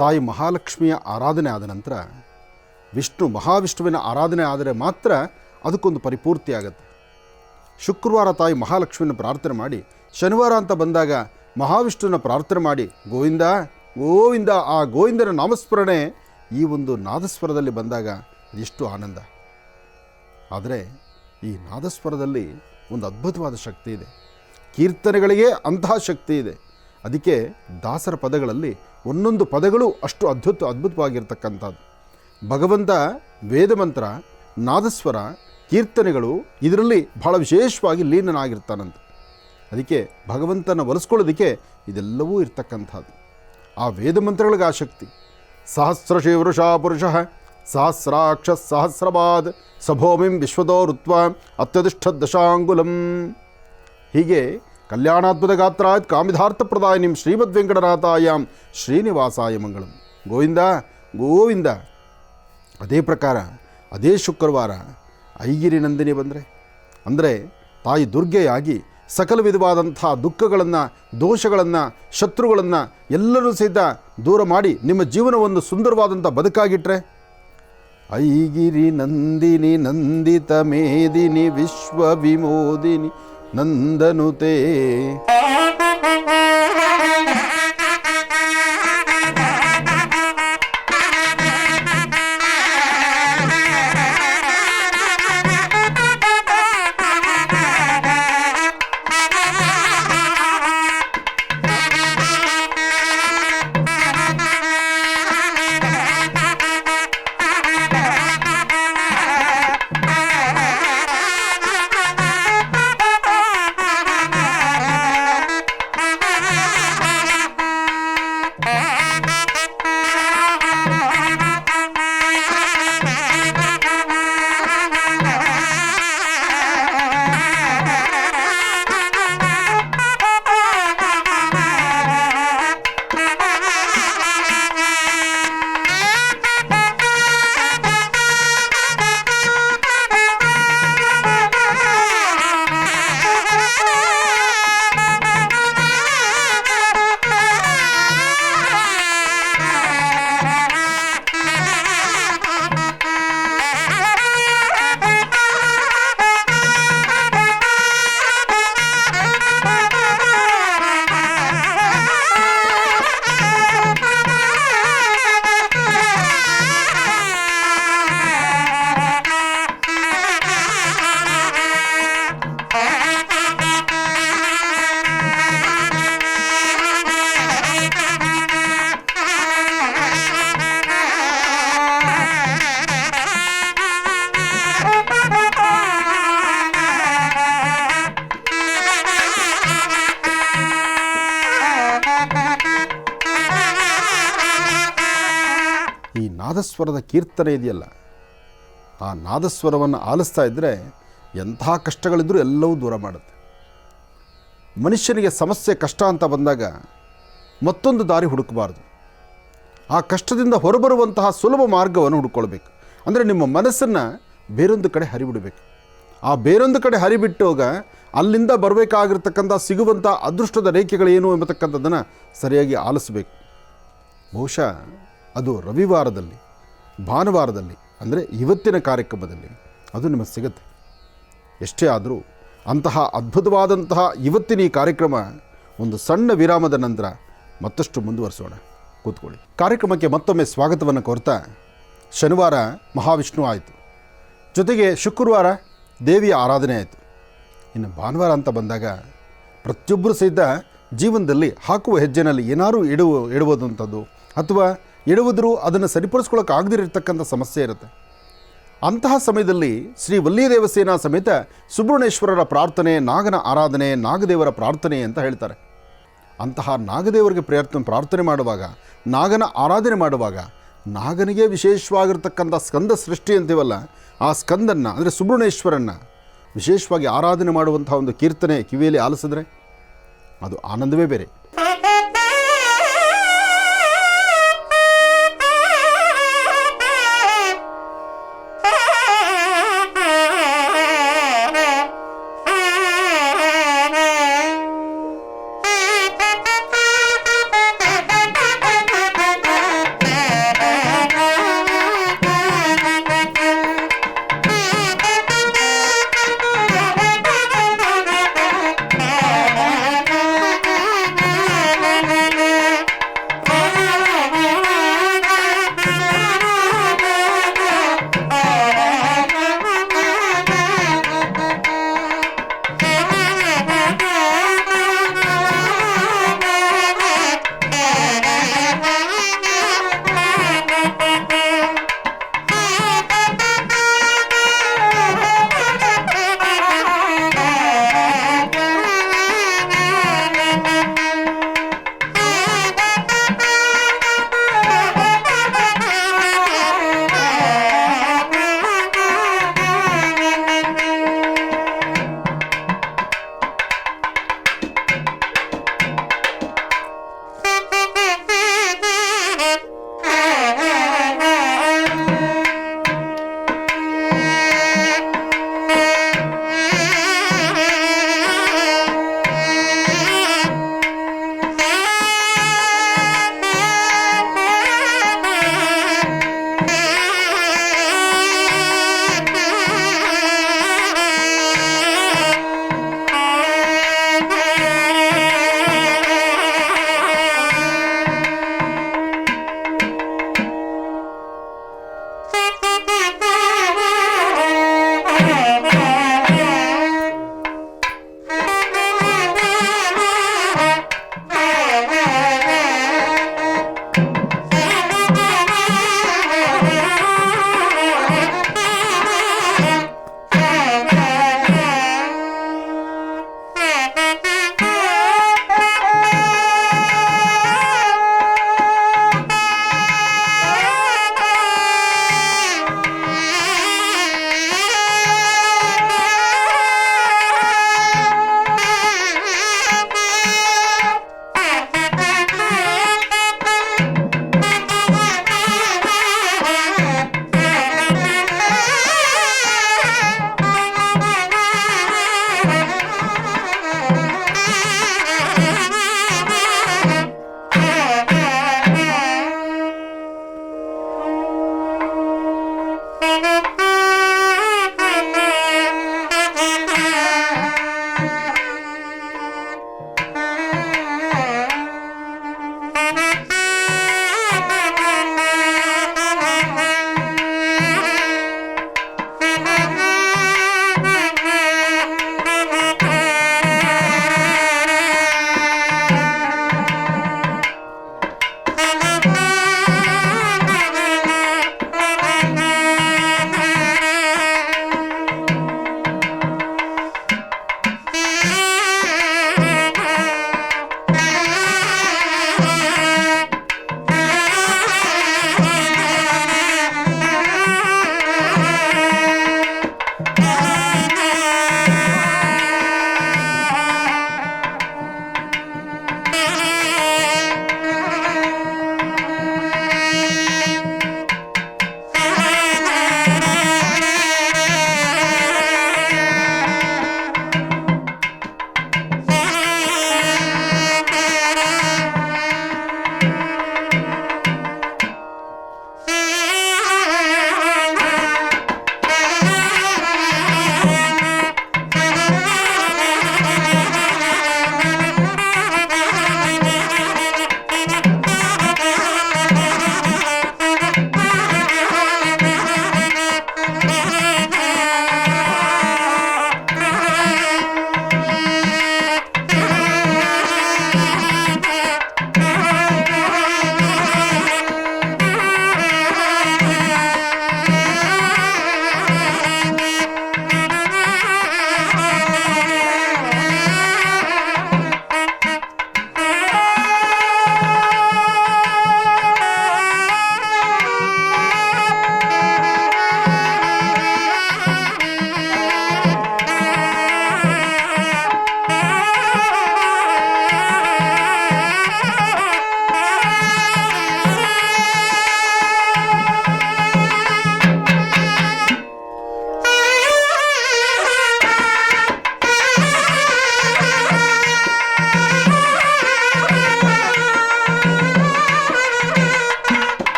ತಾಯಿ ಮಹಾಲಕ್ಷ್ಮಿಯ ಆರಾಧನೆ ಆದ ನಂತರ ಮಹಾವಿಷ್ಣುವಿನ ಆರಾಧನೆ ಆದರೆ ಮಾತ್ರ ಅದಕ್ಕೊಂದು ಪರಿಪೂರ್ತಿ ಆಗುತ್ತೆ. ಶುಕ್ರವಾರ ತಾಯಿ ಮಹಾಲಕ್ಷ್ಮಿಯನ್ನು ಪ್ರಾರ್ಥನೆ ಮಾಡಿ, ಶನಿವಾರ ಅಂತ ಬಂದಾಗ ಮಹಾವಿಷ್ಣುವಿನ ಪ್ರಾರ್ಥನೆ ಮಾಡಿ ಗೋವಿಂದ ಗೋವಿಂದ, ಆ ಗೋವಿಂದನ ನಾಮಸ್ಮರಣೆ ಈ ಒಂದು ನಾದಸ್ವರದಲ್ಲಿ ಬಂದಾಗ ಎಷ್ಟು ಆನಂದ. ಆದರೆ ಈ ನಾದಸ್ವರದಲ್ಲಿ ಒಂದು ಅದ್ಭುತವಾದ ಶಕ್ತಿ ಇದೆ. ಕೀರ್ತನೆಗಳಿಗೆ ಅಂತಹ ಶಕ್ತಿ ಇದೆ. ಅದಕ್ಕೆ ದಾಸರ ಪದಗಳಲ್ಲಿ ಒಂದೊಂದು ಪದಗಳು ಅಷ್ಟು ಅದ್ಭುತವಾಗಿರ್ತಕ್ಕಂಥದ್ದು. ಭಗವಂತ ವೇದಮಂತ್ರ, ನಾದಸ್ವರ, ಕೀರ್ತನೆಗಳು ಇದರಲ್ಲಿ ಬಹಳ ವಿಶೇಷವಾಗಿ ಲೀನನಾಗಿರ್ತಾನಂತೆ. ಅದಕ್ಕೆ ಭಗವಂತನ ಒಲಿಸ್ಕೊಳ್ಳೋದಕ್ಕೆ ಇದೆಲ್ಲವೂ ಇರ್ತಕ್ಕಂಥದ್ದು. ಆ ವೇದಮಂತ್ರಗಳಿಗೆ ಆ ಶಕ್ತಿ. ಸಹಸ್ರಶೀವೃಷ ಪುರುಷ ಸಹಸ್ರಾಕ್ಷ ಸಹಸ್ರಪಾದ್ ಸಭೋಮಿಂ ವಿಶ್ವದೋ ಋತ್ವ ಅತ್ಯಧಿಷ್ಠ ದಶಾಂಗುಲಂ. ಹೀಗೆ ಕಲ್ಯಾಣಾದ್ಭುತ ಗಾತ್ರಾತ್ ಕಾಮಿಧಾರ್ಥ ಪ್ರದಾಯಿನಿಂ ಶ್ರೀಮದ್ ವೆಂಕಟನಾಥಾಯಾಂ ಶ್ರೀನಿವಾಸಾಯ ಮಂಗಳಂ. ಗೋವಿಂದ ಗೋವಿಂದ. ಅದೇ ಪ್ರಕಾರ ಅದೇ ಶುಕ್ರವಾರ ಐಗಿರಿ ನಂದಿನಿ ಬಂದರೆ, ಅಂದರೆ ತಾಯಿ ದುರ್ಗೆಯಾಗಿ ಸಕಲ ವಿಧವಾದಂಥ ದುಃಖಗಳನ್ನು, ದೋಷಗಳನ್ನು, ಶತ್ರುಗಳನ್ನು ಎಲ್ಲರೂ ಸಹಿತ ದೂರ ಮಾಡಿ ನಿಮ್ಮ ಜೀವನವನ್ನು ಸುಂದರವಾದಂಥ ಬದುಕಾಗಿಟ್ರೆ, ಐಗಿರಿ ನಂದಿನಿ ನಂದಿತ ಮೇದಿನಿ ವಿಶ್ವ ವಿಮೋದಿನಿ ನಂದನುತೆ. ನಾದಸ್ವರದ ಕೀರ್ತನೆ ಇದೆಯಲ್ಲ, ಆ ನಾದಸ್ವರವನ್ನು ಆಲಿಸ್ತಾ ಇದ್ದರೆ ಎಂಥ ಕಷ್ಟಗಳಿದ್ರೂ ಎಲ್ಲವೂ ದೂರ ಮಾಡುತ್ತೆ. ಮನುಷ್ಯನಿಗೆ ಸಮಸ್ಯೆ ಕಷ್ಟ ಅಂತ ಬಂದಾಗ ಮತ್ತೊಂದು ದಾರಿ ಹುಡುಕಬಾರ್ದು. ಆ ಕಷ್ಟದಿಂದ ಹೊರಬರುವಂತಹ ಸುಲಭ ಮಾರ್ಗವನ್ನು ಹುಡುಕೊಳ್ಬೇಕು. ಅಂದರೆ ನಿಮ್ಮ ಮನಸ್ಸನ್ನು ಬೇರೊಂದು ಕಡೆ ಹರಿಬಿಡಬೇಕು. ಆ ಬೇರೊಂದು ಕಡೆ ಹರಿಬಿಟ್ಟೋಗ ಅಲ್ಲಿಂದ ಬರಬೇಕಾಗಿರ್ತಕ್ಕಂಥ ಸಿಗುವಂಥ ಅದೃಷ್ಟದ ರೇಖೆಗಳೇನು ಎಂಬತಕ್ಕಂಥದ್ದನ್ನು ಸರಿಯಾಗಿ ಆಲಿಸಬೇಕು. ಬಹುಶಃ ಅದು ರವಿವಾರದಲ್ಲಿ, ಭಾನುವಾರದಲ್ಲಿ, ಅಂದರೆ ಇವತ್ತಿನ ಕಾರ್ಯಕ್ರಮದಲ್ಲಿ ಅದು ನಿಮಗೆ ಸಿಗುತ್ತೆ. ಎಷ್ಟೇ ಆದರೂ ಅಂತಹ ಅದ್ಭುತವಾದಂತಹ ಇವತ್ತಿನ ಈ ಕಾರ್ಯಕ್ರಮ ಒಂದು ಸಣ್ಣ ವಿರಾಮದ ನಂತರ ಮತ್ತಷ್ಟು ಮುಂದುವರಿಸೋಣ. ಕೂತ್ಕೊಳ್ಳಿ. ಕಾರ್ಯಕ್ರಮಕ್ಕೆ ಮತ್ತೊಮ್ಮೆ ಸ್ವಾಗತವನ್ನು ಕೋರ್ತಾ, ಶನಿವಾರ ಮಹಾವಿಷ್ಣು ಆಯಿತು, ಜೊತೆಗೆ ಶುಕ್ರವಾರ ದೇವಿಯ ಆರಾಧನೆ ಆಯಿತು. ಇನ್ನು ಭಾನುವಾರ ಅಂತ ಬಂದಾಗ ಪ್ರತಿಯೊಬ್ಬರು ಸಹಿತ ಜೀವನದಲ್ಲಿ ಹಾಕುವ ಹೆಜ್ಜೆನಲ್ಲಿ ಏನಾದರೂ ಇಡುವುದಂಥದ್ದು ಅಥವಾ ಇಡುವುದರೂ ಅದನ್ನು ಸರಿಪಡಿಸ್ಕೊಳ್ಳೋಕೆ ಆಗದಿರತಕ್ಕಂಥ ಸಮಸ್ಯೆ ಇರುತ್ತೆ. ಅಂತಹ ಸಮಯದಲ್ಲಿ ಶ್ರೀ ವಲ್ಲಿದೇವಸೇನಾ ಸಮೇತ ಸುಬ್ರಹ್ಮಣ್ಯೇಶ್ವರರ ಪ್ರಾರ್ಥನೆ, ನಾಗನ ಆರಾಧನೆ, ನಾಗದೇವರ ಪ್ರಾರ್ಥನೆ ಅಂತ ಹೇಳ್ತಾರೆ. ಅಂತಹ ನಾಗದೇವರಿಗೆ ಪ್ರಾರ್ಥನೆ ಮಾಡುವಾಗ, ನಾಗನ ಆರಾಧನೆ ಮಾಡುವಾಗ, ನಾಗನಿಗೆ ವಿಶೇಷವಾಗಿರ್ತಕ್ಕಂಥ ಸ್ಕಂದ ಸೃಷ್ಟಿ ಅಂತೀವಲ್ಲ, ಆ ಸ್ಕಂದನ್ನು ಅಂದರೆ ಸುಬ್ರಹ್ಮಣ್ಯೇಶ್ವರನ್ನ ವಿಶೇಷವಾಗಿ ಆರಾಧನೆ ಮಾಡುವಂಥ ಒಂದು ಕೀರ್ತನೆ ಕಿವಿಯಲ್ಲಿ ಆಲಿಸಿದ್ರೆ ಅದು ಆನಂದವೇ ಬೇರೆ.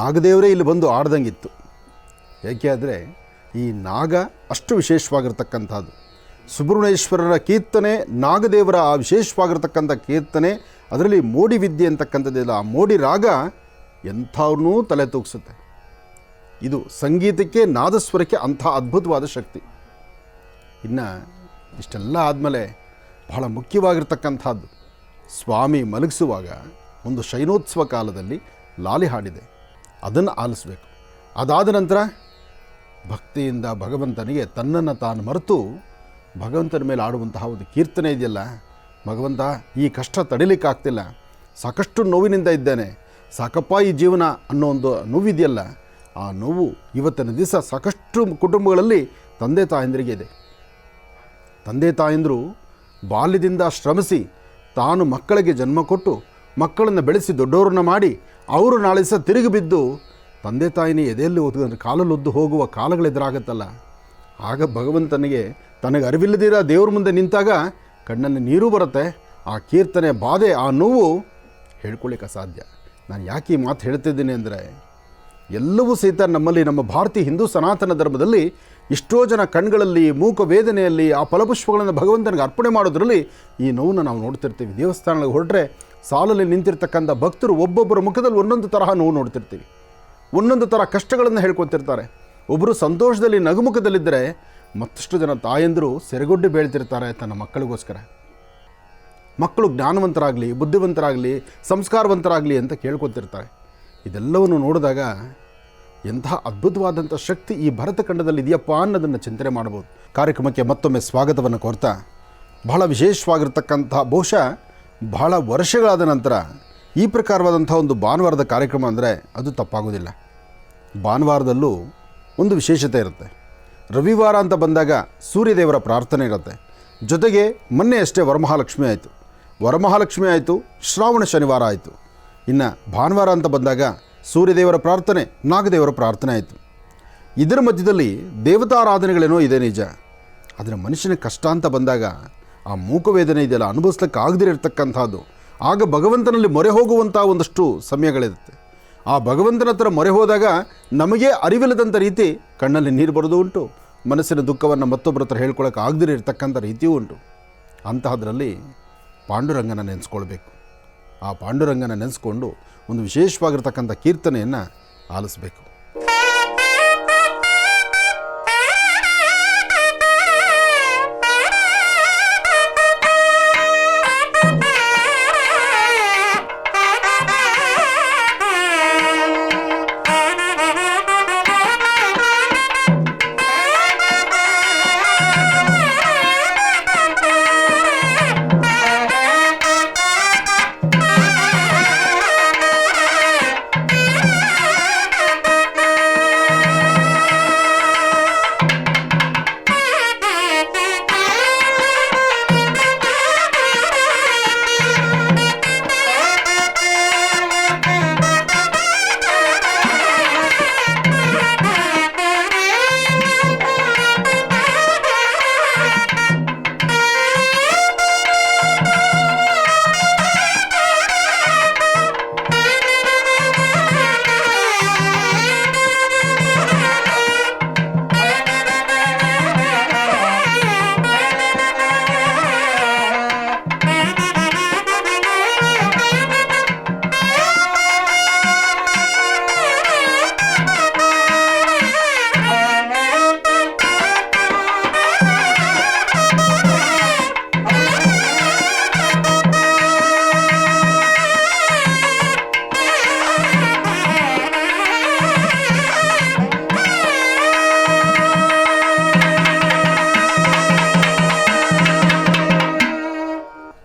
ನಾಗದೇವರೇ ಇಲ್ಲಿ ಬಂದು ಆಡ್ದಂಗಿತ್ತು. ಏಕೆ ಆದರೆ ಈ ನಾಗ ಅಷ್ಟು ವಿಶೇಷವಾಗಿರ್ತಕ್ಕಂಥದ್ದು. ಸುಬ್ರಹ್ಮಣ್ಯೇಶ್ವರರ ಕೀರ್ತನೆ, ನಾಗದೇವರ ಆ ವಿಶೇಷವಾಗಿರ್ತಕ್ಕಂಥ ಕೀರ್ತನೆ, ಅದರಲ್ಲಿ ಮೋಡಿ ವಿದ್ಯೆ ಅಂತಕ್ಕಂಥದ್ದಿಲ್ಲ. ಆ ಮೋಡಿ ರಾಗ ಎಂಥವ್ರನ್ನೂ ತಲೆ ತೂಗಿಸುತ್ತೆ. ಇದು ಸಂಗೀತಕ್ಕೆ, ನಾದಸ್ವರಕ್ಕೆ ಅಂಥ ಅದ್ಭುತವಾದ ಶಕ್ತಿ. ಇನ್ನು ಇಷ್ಟೆಲ್ಲ ಆದಮೇಲೆ ಬಹಳ ಮುಖ್ಯವಾಗಿರ್ತಕ್ಕಂಥದ್ದು, ಸ್ವಾಮಿ ಮಲಗಿಸುವಾಗ ಒಂದು ಶಯನೋತ್ಸವ ಕಾಲದಲ್ಲಿ ಲಾಲಿ ಹಾಡಿದೆ, ಅದನ್ನು ಆಲಿಸಬೇಕು. ಅದಾದ ನಂತರ ಭಕ್ತಿಯಿಂದ ಭಗವಂತನಿಗೆ ತನ್ನನ್ನು ತಾನು ಮರೆತು ಭಗವಂತನ ಮೇಲೆ ಆಡುವಂತಹ ಒಂದು ಕೀರ್ತನೆ ಇದೆಯಲ್ಲ, ಭಗವಂತ ಈ ಕಷ್ಟ ತಡಿಲಿಕ್ಕಾಗ್ತಿಲ್ಲ, ಸಾಕಷ್ಟು ನೋವಿನಿಂದ ಇದ್ದೇನೆ, ಸಾಕಪ್ಪ ಈ ಜೀವನ ಅನ್ನೋ ಒಂದು ನೋವಿದೆಯಲ್ಲ, ಆ ನೋವು ಇವತ್ತಿನ ದಿವಸ ಸಾಕಷ್ಟು ಕುಟುಂಬಗಳಲ್ಲಿ ತಂದೆ ತಾಯಂದಿರಿಗೆ ಇದೆ. ತಂದೆ ತಾಯಂದಿರು ಬಾಲ್ಯದಿಂದ ಶ್ರಮಿಸಿ ತಾನು ಮಕ್ಕಳಿಗೆ ಜನ್ಮ ಕೊಟ್ಟು ಮಕ್ಕಳನ್ನು ಬೆಳೆಸಿ ದೊಡ್ಡವರನ್ನ ಮಾಡಿ ಅವರು ನಾಳೆ ಸಹ ತಿರುಗಿ ಬಿದ್ದು ತಂದೆ ತಾಯಿನೇ ಎದೆಯಲ್ಲಿ ಒದ್ದು ಕಾಲಲ್ಲಿ ಒದ್ದು ಹೋಗುವ ಕಾಲಗಳೆದುರಾಗತ್ತಲ್ಲ, ಆಗ ಭಗವಂತನಿಗೆ ತನಗೆ ಅರಿವಿಲ್ಲದಿರ ದೇವ್ರ ಮುಂದೆ ನಿಂತಾಗ ಕಣ್ಣಲ್ಲಿ ನೀರು ಬರುತ್ತೆ. ಆ ಕೀರ್ತನೆ ಬಾಧೆ, ಆ ನೋವು ಹೇಳ್ಕೊಳ್ಳಿಕ್ಕೆ ಅಸಾಧ್ಯ. ನಾನು ಯಾಕೆ ಈ ಮಾತು ಹೇಳ್ತಿದ್ದೀನಿ ಅಂದರೆ, ಎಲ್ಲವೂ ಸಹಿತ ನಮ್ಮಲ್ಲಿ, ನಮ್ಮ ಭಾರತೀಯ ಹಿಂದೂ ಸನಾತನ ಧರ್ಮದಲ್ಲಿ ಎಷ್ಟೋ ಜನ ಕಣ್ಗಳಲ್ಲಿ ಮೂಕ ವೇದನೆಯಲ್ಲಿ ಆ ಫಲಪುಷ್ಪಗಳನ್ನು ಭಗವಂತನಿಗೆ ಅರ್ಪಣೆ ಮಾಡೋದ್ರಲ್ಲಿ ಈ ನೋವನ್ನು ನಾವು ನೋಡ್ತಿರ್ತೀವಿ. ದೇವಸ್ಥಾನಗಳಿಗೆ ಹೊರಟ್ರೆ ಸಾಲಲ್ಲಿ ನಿಂತಿರ್ತಕ್ಕಂಥ ಭಕ್ತರು ಒಬ್ಬೊಬ್ಬರ ಮುಖದಲ್ಲಿ ಒಂದೊಂದು ತರಹ ನೋವು ನೋಡ್ತಿರ್ತೀವಿ, ಒಂದೊಂದು ಥರ ಕಷ್ಟಗಳನ್ನು ಹೇಳ್ಕೊತಿರ್ತಾರೆ. ಒಬ್ಬರು ಸಂತೋಷದಲ್ಲಿ ನಗುಮುಖದಲ್ಲಿದ್ದರೆ ಮತ್ತಷ್ಟು ಜನ ತಾಯಂದಿರು ಸೆರೆಗೊಡ್ಡಿ ಬೀಳ್ತಿರ್ತಾರೆ ತನ್ನ ಮಕ್ಕಳಿಗೋಸ್ಕರ. ಮಕ್ಕಳು ಜ್ಞಾನವಂತರಾಗಲಿ, ಬುದ್ಧಿವಂತರಾಗಲಿ, ಸಂಸ್ಕಾರವಂತರಾಗಲಿ ಅಂತ ಕೇಳ್ಕೊತಿರ್ತಾರೆ. ಇದೆಲ್ಲವನ್ನು ನೋಡಿದಾಗ ಎಂತಹ ಅದ್ಭುತವಾದಂಥ ಶಕ್ತಿ ಈ ಭರತಖಂಡದಲ್ಲಿ ಇದೆಯಪ್ಪ ಅನ್ನೋದನ್ನು ಚಿಂತನೆ ಮಾಡ್ಬೋದು. ಕಾರ್ಯಕ್ರಮಕ್ಕೆ ಮತ್ತೊಮ್ಮೆ ಸ್ವಾಗತವನ್ನು ಕೋರ್ತಾ, ಬಹಳ ವಿಶೇಷವಾಗಿರ್ತಕ್ಕಂಥ, ಬಹುಶಃ ಬಹಳ ವರ್ಷಗಳಾದ ನಂತರ ಈ ಪ್ರಕಾರವಾದಂಥ ಒಂದು ಭಾನುವಾರದ ಕಾರ್ಯಕ್ರಮ ಅಂದರೆ ಅದು ತಪ್ಪಾಗೋದಿಲ್ಲ. ಭಾನುವಾರದಲ್ಲೂ ಒಂದು ವಿಶೇಷತೆ ಇರುತ್ತೆ. ರವಿವಾರ ಅಂತ ಬಂದಾಗ ಸೂರ್ಯದೇವರ ಪ್ರಾರ್ಥನೆ ಇರುತ್ತೆ. ಜೊತೆಗೆ ಮೊನ್ನೆ ಅಷ್ಟೇ ವರಮಹಾಲಕ್ಷ್ಮಿ ಆಯಿತು, ವರಮಹಾಲಕ್ಷ್ಮಿ ಆಯಿತು, ಶ್ರಾವಣ ಶನಿವಾರ ಆಯಿತು. ಇನ್ನು ಭಾನುವಾರ ಅಂತ ಬಂದಾಗ ಸೂರ್ಯದೇವರ ಪ್ರಾರ್ಥನೆ, ನಾಗದೇವರ ಪ್ರಾರ್ಥನೆ ಆಯಿತು. ಇದರ ಮಧ್ಯದಲ್ಲಿ ದೇವತಾರಾಧನೆಗಳೇನೋ ಇದೆ ನಿಜ. ಆದರೆ ಮನುಷ್ಯನ ಕಷ್ಟ ಅಂತ ಬಂದಾಗ ಆ ಮೂಕವೇದನೆ ಇದೆಯಲ್ಲ, ಅನುಭವಿಸ್ಲಿಕ್ಕೆ ಆಗದಿರತಕ್ಕಂಥದ್ದು, ಆಗ ಭಗವಂತನಲ್ಲಿ ಮೊರೆ ಹೋಗುವಂಥ ಒಂದಷ್ಟು ಸಮಯಗಳಿರುತ್ತೆ. ಆ ಭಗವಂತನ ಹತ್ರ ಮೊರೆ ಹೋದಾಗ ನಮಗೆ ಅರಿವಿಲ್ಲದಂಥ ರೀತಿ ಕಣ್ಣಲ್ಲಿ ನೀರು ಬರೋದು ಉಂಟು, ಮನಸ್ಸಿನ ದುಃಖವನ್ನು ಮತ್ತೊಬ್ಬರ ಹತ್ರ ಹೇಳ್ಕೊಳಕ್ಕೆ ಆಗದಿರತಕ್ಕಂಥ ರೀತಿಯೂ ಉಂಟು. ಅಂತಹದ್ರಲ್ಲಿ ಪಾಂಡುರಂಗನ ನೆನೆಸ್ಕೊಳ್ಬೇಕು. ಆ ಪಾಂಡುರಂಗನ ನೆನೆಸ್ಕೊಂಡು ಒಂದು ವಿಶೇಷವಾಗಿರ್ತಕ್ಕಂಥ ಕೀರ್ತನೆಯನ್ನು ಆಲಿಸಬೇಕು.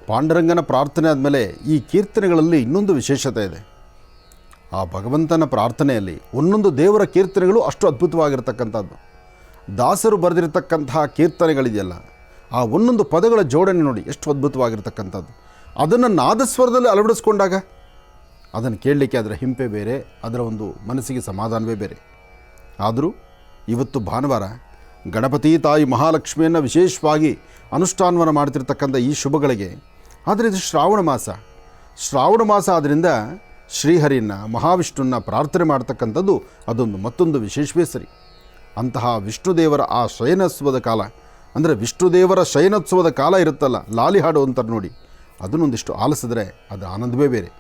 ಪಾಂಡುರಂಗನ ಪ್ರಾರ್ಥನೆ ಆದಮೇಲೆ ಈ ಕೀರ್ತನೆಗಳಲ್ಲಿ ಇನ್ನೊಂದು ವಿಶೇಷತೆ ಇದೆ. ಆ ಭಗವಂತನ ಪ್ರಾರ್ಥನೆಯಲ್ಲಿ ಒಂದೊಂದು ದೇವರ ಕೀರ್ತನೆಗಳು ಅಷ್ಟು ಅದ್ಭುತವಾಗಿರ್ತಕ್ಕಂಥದ್ದು. ದಾಸರು ಬರೆದಿರತಕ್ಕಂತಹ ಕೀರ್ತನೆಗಳಿದೆಯಲ್ಲ, ಆ ಒಂದೊಂದು ಪದಗಳ ಜೋಡಣೆ ನೋಡಿ ಎಷ್ಟು ಅದ್ಭುತವಾಗಿರ್ತಕ್ಕಂಥದ್ದು. ಅದನ್ನು ನಾದಸ್ವರದಲ್ಲಿ ಅಳವಡಿಸ್ಕೊಂಡಾಗ ಅದನ್ನು ಕೇಳಲಿಕ್ಕೆ ಅದರ ಹಿಂಪೆ ಬೇರೆ, ಅದರ ಒಂದು ಮನಸ್ಸಿಗೆ ಸಮಾಧಾನವೇ ಬೇರೆ. ಆದರೂ ಇವತ್ತು ಭಾನುವಾರ ಗಣಪತಿ ತಾಯಿ ಮಹಾಲಕ್ಷ್ಮಿಯನ್ನು ವಿಶೇಷವಾಗಿ ಅನುಷ್ಠಾನವನ್ನು ಮಾಡ್ತಿರ್ತಕ್ಕಂಥ ಈ ಶುಭಗಳಿಗೆ, ಆದರೆ ಇದು ಶ್ರಾವಣ ಮಾಸ ಆದ್ದರಿಂದ ಶ್ರೀಹರಿನ ಮಹಾವಿಷ್ಣುನ ಪ್ರಾರ್ಥನೆ ಮಾಡ್ತಕ್ಕಂಥದ್ದು ಅದೊಂದು ಮತ್ತೊಂದು ವಿಶೇಷವೇ ಸರಿ. ಅಂತಹ ವಿಷ್ಣುದೇವರ ಆ ಶಯನೋತ್ಸವದ ಕಾಲ, ಅಂದರೆ ವಿಷ್ಣುದೇವರ ಶಯನೋತ್ಸವದ ಕಾಲ ಇರುತ್ತಲ್ಲ, ಲಾಲಿ ಹಾಡು ಅಂತಾರೆ ನೋಡಿ, ಅದನ್ನೊಂದಿಷ್ಟು ಆಲಿಸಿದ್ರೆ ಅದು ಆನಂದವೇ ಬೇರೆ.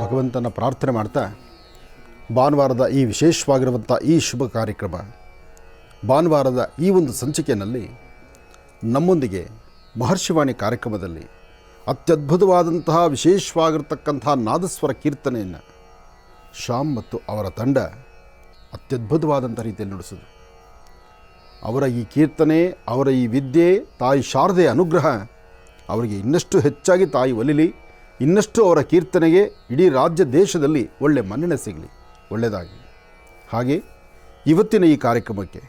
ಭಗವಂತನ ಪ್ರಾರ್ಥನೆ ಮಾಡ್ತಾ ಭಾನುವಾರದ ಈ ವಿಶೇಷವಾಗಿರುವಂಥ ಈ ಶುಭ ಕಾರ್ಯಕ್ರಮ, ಭಾನುವಾರದ ಈ ಒಂದು ಸಂಚಿಕೆಯಲ್ಲಿ ನಮ್ಮೊಂದಿಗೆ ಮಹರ್ಷಿವಾಣಿ ಕಾರ್ಯಕ್ರಮದಲ್ಲಿ ಅತ್ಯದ್ಭುತವಾದಂತಹ ವಿಶೇಷವಾಗಿರ್ತಕ್ಕಂತಹ ನಾದಸ್ವರ ಕೀರ್ತನೆಯನ್ನು ಶ್ಯಾಮ್ ಮತ್ತು ಅವರ ತಂಡ ಅತ್ಯದ್ಭುತವಾದಂಥ ರೀತಿಯಲ್ಲಿ ನುಡಿಸಿದರು. ಅವರ ಈ ಕೀರ್ತನೆ, ಅವರ ಈ ವಿದ್ಯೆ, ತಾಯಿ ಶಾರದೆಯ ಅನುಗ್ರಹ ಅವರಿಗೆ ಇನ್ನಷ್ಟು ಹೆಚ್ಚಾಗಿ ತಾಯಿ ಒಲಿಲಿ, ಇನ್ನಷ್ಟು ಅವರ ಕೀರ್ತನೆಗೆ ಇಡೀ ರಾಜ್ಯ ದೇಶದಲ್ಲಿ ಒಳ್ಳೆ ಮನ್ನಣೆ ಸಿಗಲಿ, ಒಳ್ಳೆಯದಾಗಲಿ. ಹಾಗೆ ಇವತ್ತಿನ ಈ ಕಾರ್ಯಕ್ರಮಕ್ಕೆ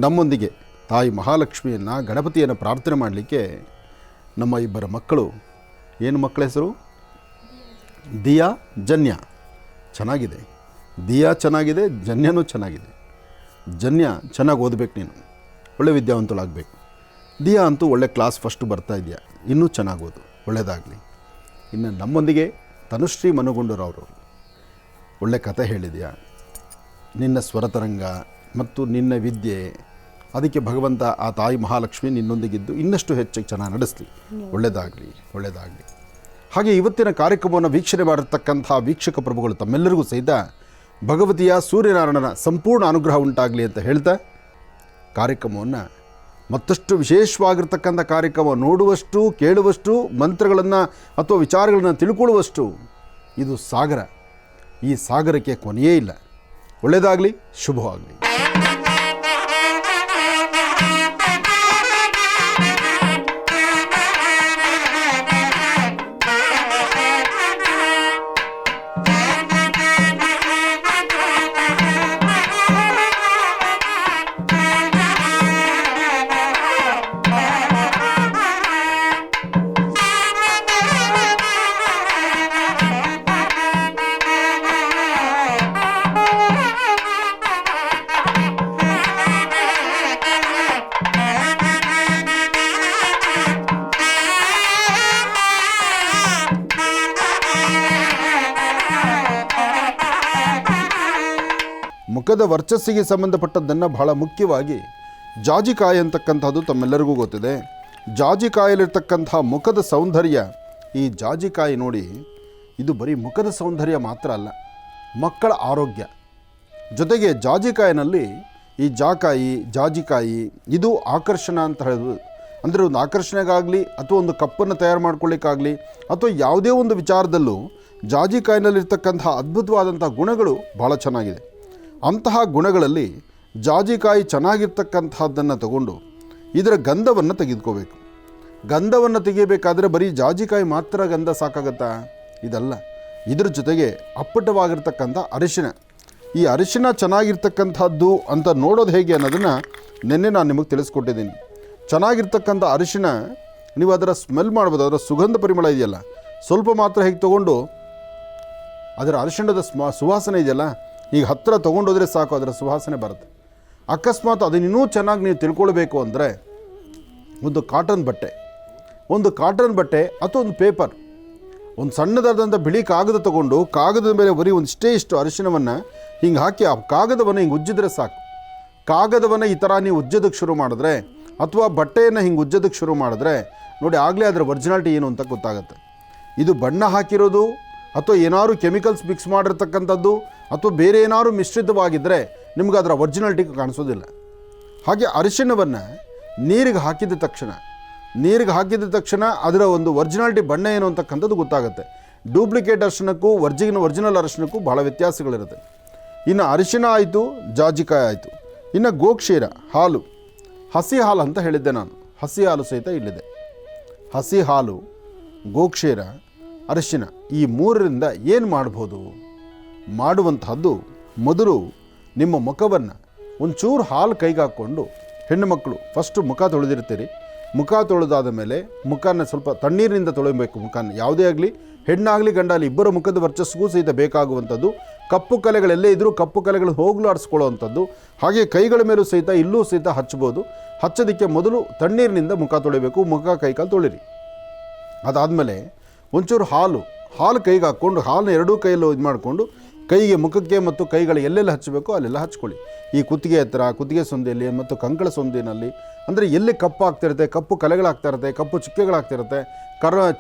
ನಮ್ಮೊಂದಿಗೆ ತಾಯಿ ಮಹಾಲಕ್ಷ್ಮಿಯನ್ನು, ಗಣಪತಿಯನ್ನು ಪ್ರಾರ್ಥನೆ ಮಾಡಲಿಕ್ಕೆ ನಮ್ಮ ಇಬ್ಬರ ಮಕ್ಕಳು, ಏನು ಮಕ್ಕಳ ಹೆಸರು? ದಿಯಾ, ಜನ್ಯ. ಚೆನ್ನಾಗಿದೆ, ದಿಯಾ ಚೆನ್ನಾಗಿದೆ, ಜನ್ಯನೂ ಚೆನ್ನಾಗಿದೆ. ಜನ್ಯ ಚೆನ್ನಾಗಿ ಓದಬೇಕು, ನೀನು ಒಳ್ಳೆ ವಿದ್ಯಾವಂತಳಾಗಬೇಕು. ದಿಯಾ ಅಂತೂ ಒಳ್ಳೆ ಕ್ಲಾಸ್ ಫಸ್ಟು ಬರ್ತಾ ಇದೆಯಾ, ಇನ್ನೂ ಚೆನ್ನಾಗಿ ಓದು, ಒಳ್ಳೆಯದಾಗಲಿ. ಇನ್ನು ನಮ್ಮೊಂದಿಗೆ ತನುಶ್ರೀ ಮನುಗುಂಡೂರವರು ಒಳ್ಳೆ ಕಥೆ ಹೇಳಿದೆಯಾ, ನಿನ್ನ ಸ್ವರತರಂಗ ಮತ್ತು ನಿನ್ನ ವಿದ್ಯೆ, ಅದಕ್ಕೆ ಭಗವಂತ ಆ ತಾಯಿ ಮಹಾಲಕ್ಷ್ಮಿ ನಿನ್ನೊಂದಿಗಿದ್ದು ಇನ್ನಷ್ಟು ಹೆಚ್ಚಾಗಿ ಚೆನ್ನಾಗಿ ನಡೆಸಲಿ, ಒಳ್ಳೆಯದಾಗಲಿ, ಒಳ್ಳೆಯದಾಗಲಿ. ಹಾಗೆ ಇವತ್ತಿನ ಕಾರ್ಯಕ್ರಮವನ್ನು ವೀಕ್ಷಣೆ ಮಾಡಿರ್ತಕ್ಕಂಥ ವೀಕ್ಷಕ ಪ್ರಭುಗಳು ತಮ್ಮೆಲ್ಲರಿಗೂ ಸಹಿತ ಭಗವತಿಯ ಸೂರ್ಯನಾರಾಯಣನ ಸಂಪೂರ್ಣ ಅನುಗ್ರಹ ಉಂಟಾಗಲಿ ಅಂತ ಹೇಳ್ತಾ, ಕಾರ್ಯಕ್ರಮವನ್ನು ಮತ್ತಷ್ಟು ವಿಶೇಷವಾಗಿರ್ತಕ್ಕಂಥ ಕಾರ್ಯಕ್ರಮ ನೋಡುವಷ್ಟು, ಕೇಳುವಷ್ಟು, ಮಂತ್ರಗಳನ್ನು ಅಥವಾ ವಿಚಾರಗಳನ್ನು ತಿಳ್ಕೊಳ್ಳುವಷ್ಟು ಇದು ಸಾಗರ. ಈ ಸಾಗರಕ್ಕೆ ಕೊನೆಯೇ ಇಲ್ಲ. ಒಳ್ಳೆಯದಾಗಲಿ, ಶುಭವಾಗಲಿ. ಮುಖದ ವರ್ಚಸ್ಸಿಗೆ ಸಂಬಂಧಪಟ್ಟದ್ದನ್ನು ಬಹಳ ಮುಖ್ಯವಾಗಿ ಜಾಜಿಕಾಯಿ ಅಂತಕ್ಕಂಥದ್ದು ತಮ್ಮೆಲ್ಲರಿಗೂ ಗೊತ್ತಿದೆ. ಜಾಜಿಕಾಯಲ್ಲಿರ್ತಕ್ಕಂಥ ಮುಖದ ಸೌಂದರ್ಯ, ಈ ಜಾಜಿಕಾಯಿ ನೋಡಿ, ಇದು ಬರೀ ಮುಖದ ಸೌಂದರ್ಯ ಮಾತ್ರ ಅಲ್ಲ, ಮಕ್ಕಳ ಆರೋಗ್ಯ ಜೊತೆಗೆ ಜಾಜಿಕಾಯಿನಲ್ಲಿ ಈ ಜಾಜಿಕಾಯಿ ಇದು ಆಕರ್ಷಣ ಅಂತ ಹೇಳೋದು. ಅಂದರೆ ಒಂದು ಆಕರ್ಷಣೆಗಾಗಲಿ ಅಥವಾ ಒಂದು ಕಪ್ಪನ್ನು ತಯಾರು ಮಾಡ್ಕೊಳ್ಳಿಕ್ಕಾಗಲಿ ಅಥವಾ ಯಾವುದೇ ಒಂದು ವಿಚಾರದಲ್ಲೂ ಜಾಜಿಕಾಯಿನಲ್ಲಿರ್ತಕ್ಕಂಥ ಅದ್ಭುತವಾದಂಥ ಗುಣಗಳು ಭಾಳ ಚೆನ್ನಾಗಿದೆ. ಅಂತಹ ಗುಣಗಳಲ್ಲಿ ಜಾಜಿಕಾಯಿ ಚೆನ್ನಾಗಿರ್ತಕ್ಕಂಥದ್ದನ್ನು ತಗೊಂಡು ಇದರ ಗಂಧವನ್ನು ತೆಗೆದುಕೋಬೇಕು. ಗಂಧವನ್ನು ತೆಗಿಬೇಕಾದ್ರೆ ಬರೀ ಜಾಜಿಕಾಯಿ ಮಾತ್ರ ಗಂಧ ಸಾಕಾಗತ್ತಾ? ಇದಲ್ಲ, ಇದ್ರ ಜೊತೆಗೆ ಅಪ್ಪಟವಾಗಿರ್ತಕ್ಕಂಥ ಅರಿಶಿನ. ಈ ಅರಿಶಿನ ಚೆನ್ನಾಗಿರ್ತಕ್ಕಂಥದ್ದು ಅಂತ ನೋಡೋದು ಹೇಗೆ ಅನ್ನೋದನ್ನು ನಿನ್ನೆ ನಾನು ನಿಮಗೆ ತಿಳಿಸ್ಕೊಟ್ಟಿದ್ದೀನಿ. ಚೆನ್ನಾಗಿರ್ತಕ್ಕಂಥ ಅರಿಶಿನ ನೀವು ಅದರ ಸ್ಮೆಲ್ ಮಾಡ್ಬೋದು, ಅದರ ಸುಗಂಧ ಪರಿಮಳ ಇದೆಯಲ್ಲ, ಸ್ವಲ್ಪ ಮಾತ್ರ ಹೇಗೆ ತೊಗೊಂಡು ಅದರ ಅರಿಶಿಣದ ಸುವಾಸನೆ ಇದೆಯಲ್ಲ, ಈಗ ಹತ್ತಿರ ತೊಗೊಂಡೋದ್ರೆ ಸಾಕು, ಅದರ ಸುವಾಸನೆ ಬರುತ್ತೆ. ಅಕಸ್ಮಾತ್ ಅದನ್ನಿನ್ನೂ ಚೆನ್ನಾಗಿ ನೀವು ತಿಳ್ಕೊಳ್ಬೇಕು ಅಂದರೆ ಒಂದು ಕಾಟನ್ ಬಟ್ಟೆ ಅಥವಾ ಒಂದು ಪೇಪರ್, ಒಂದು ಸಣ್ಣದಾದಂಥ ಬಿಳಿ ಕಾಗದ ತೊಗೊಂಡು ಕಾಗದದ ಮೇಲೆ ಬರೀ ಇಷ್ಟು ಅರಿಶಿಣವನ್ನು ಹಿಂಗೆ ಹಾಕಿ ಆ ಕಾಗದವನ್ನು ಹಿಂಗೆ ಉಜ್ಜಿದ್ರೆ ಸಾಕು. ಕಾಗದವನ್ನು ಈ ಥರ ನೀವು ಉಜ್ಜೋದಕ್ಕೆ ಶುರು ಮಾಡಿದ್ರೆ ಅಥವಾ ಬಟ್ಟೆಯನ್ನು ಹಿಂಗೆ ಉಜ್ಜೋದಕ್ಕೆ ಶುರು ಮಾಡಿದ್ರೆ ನೋಡಿ, ಆಗಲೇ ಅದರ ಒರಿಜಿನಾಲಿಟಿ ಏನು ಅಂತ ಗೊತ್ತಾಗುತ್ತೆ. ಇದು ಬಣ್ಣ ಹಾಕಿರೋದು ಅಥವಾ ಏನಾದ್ರು ಕೆಮಿಕಲ್ಸ್ ಮಿಕ್ಸ್ ಮಾಡಿರ್ತಕ್ಕಂಥದ್ದು ಅಥವಾ ಬೇರೆ ಏನಾದ್ರು ಮಿಶ್ರಿತವಾಗಿದ್ದರೆ ನಿಮ್ಗೆ ಅದರ ಒರಿಜಿನಾಲಿಟಿ ಕಾಣಿಸೋದಿಲ್ಲ. ಹಾಗೆ ಅರಿಶಿಣವನ್ನು ನೀರಿಗೆ ಹಾಕಿದ ತಕ್ಷಣ ಅದರ ಒಂದು ಒರಿಜಿನಾಲಿಟಿ ಬಣ್ಣ ಏನು ಅಂತಕ್ಕಂಥದ್ದು ಗೊತ್ತಾಗುತ್ತೆ. ಡೂಪ್ಲಿಕೇಟ್ ಅರಿಶಿಣಕ್ಕೂ ಒರಿಜಿನಲ್ ಅರಿಶಿಣಕ್ಕೂ ಭಾಳ ವ್ಯತ್ಯಾಸಗಳಿರುತ್ತೆ. ಇನ್ನು ಅರಿಶಿಣ ಆಯಿತು, ಜಾಜಿಕಾಯಿ ಆಯಿತು. ಇನ್ನು ಗೋಕ್ಷೀರ ಹಾಲು, ಹಸಿ ಹಾಲು ಅಂತ ಹೇಳಿದ್ದೆ ನಾನು, ಹಸಿ ಹಾಲು ಸಹಿತ ಇಲ್ಲಿದೆ. ಹಸಿ ಹಾಲು, ಗೋಕ್ಷೀರ, ಅರಿಶಿಣ, ಈ ಮೂರರಿಂದ ಏನು ಮಾಡ್ಬೋದು? ಮಾಡುವಂತಹದ್ದು, ಮೊದಲು ನಿಮ್ಮ ಮುಖವನ್ನು ಒಂಚೂರು ಹಾಲು ಕೈಗೆ ಹಾಕ್ಕೊಂಡು, ಹೆಣ್ಣು ಮಕ್ಕಳು ಫಸ್ಟು ಮುಖ ತೊಳೆದಿರ್ತೀರಿ. ಮುಖ ತೊಳೆದಾದ ಮೇಲೆ ಮುಖನ ಸ್ವಲ್ಪ ತಣ್ಣೀರಿನಿಂದ ತೊಳೆಯಬೇಕು. ಮುಖನ ಯಾವುದೇ ಆಗಲಿ, ಹೆಣ್ಣಾಗಲಿ ಗಂಡಾಗಲಿ, ಇಬ್ಬರ ಮುಖದ ವರ್ಚಸ್ಸಿಗೂ ಸಹಿತ ಬೇಕಾಗುವಂಥದ್ದು. ಕಪ್ಪು ಕಲೆಗಳೆಲ್ಲೇ ಇದ್ದರೂ ಕಪ್ಪು ಕಲೆಗಳು ಹೋಗಲಾಡಿಸ್ಕೊಳ್ಳುವಂಥದ್ದು. ಹಾಗೆ ಕೈಗಳ ಮೇಲೂ ಸಹಿತ ಇಲ್ಲೂ ಸಹಿತ ಹಚ್ಬೋದು. ಹಚ್ಚೋದಕ್ಕೆ ಮೊದಲು ತಣ್ಣೀರಿನಿಂದ ಮುಖ ತೊಳಿಬೇಕು. ಮುಖ ಕೈಕಾಲು ತೊಳಿರಿ. ಅದಾದಮೇಲೆ ಒಂಚೂರು ಹಾಲು ಕೈಗೆ ಹಾಕ್ಕೊಂಡು, ಹಾಲನ್ನ ಎರಡೂ ಕೈಯಲ್ಲೂ ಇದು ಮಾಡಿಕೊಂಡು ಕೈಗೆ, ಮುಖಕ್ಕೆ ಮತ್ತು ಕೈಗಳು ಎಲ್ಲೆಲ್ಲ ಹಚ್ಚಬೇಕೋ ಅಲ್ಲೆಲ್ಲ ಹಚ್ಕೊಳ್ಳಿ. ಈ ಕುತ್ತಿಗೆ ಹತ್ತಿರ, ಕುತ್ತಿಗೆ ಸೊಂದಿಯಲ್ಲಿ ಮತ್ತು ಕಂಕಳ ಸೊಂದಿನಲ್ಲಿ, ಅಂದರೆ ಎಲ್ಲಿ ಕಪ್ಪು ಆಗ್ತಿರುತ್ತೆ, ಕಪ್ಪು ಕಲೆಗಳಾಗ್ತಾ ಇರುತ್ತೆ, ಕಪ್ಪು ಚುಕ್ಕೆಗಳಾಗ್ತಿರುತ್ತೆ,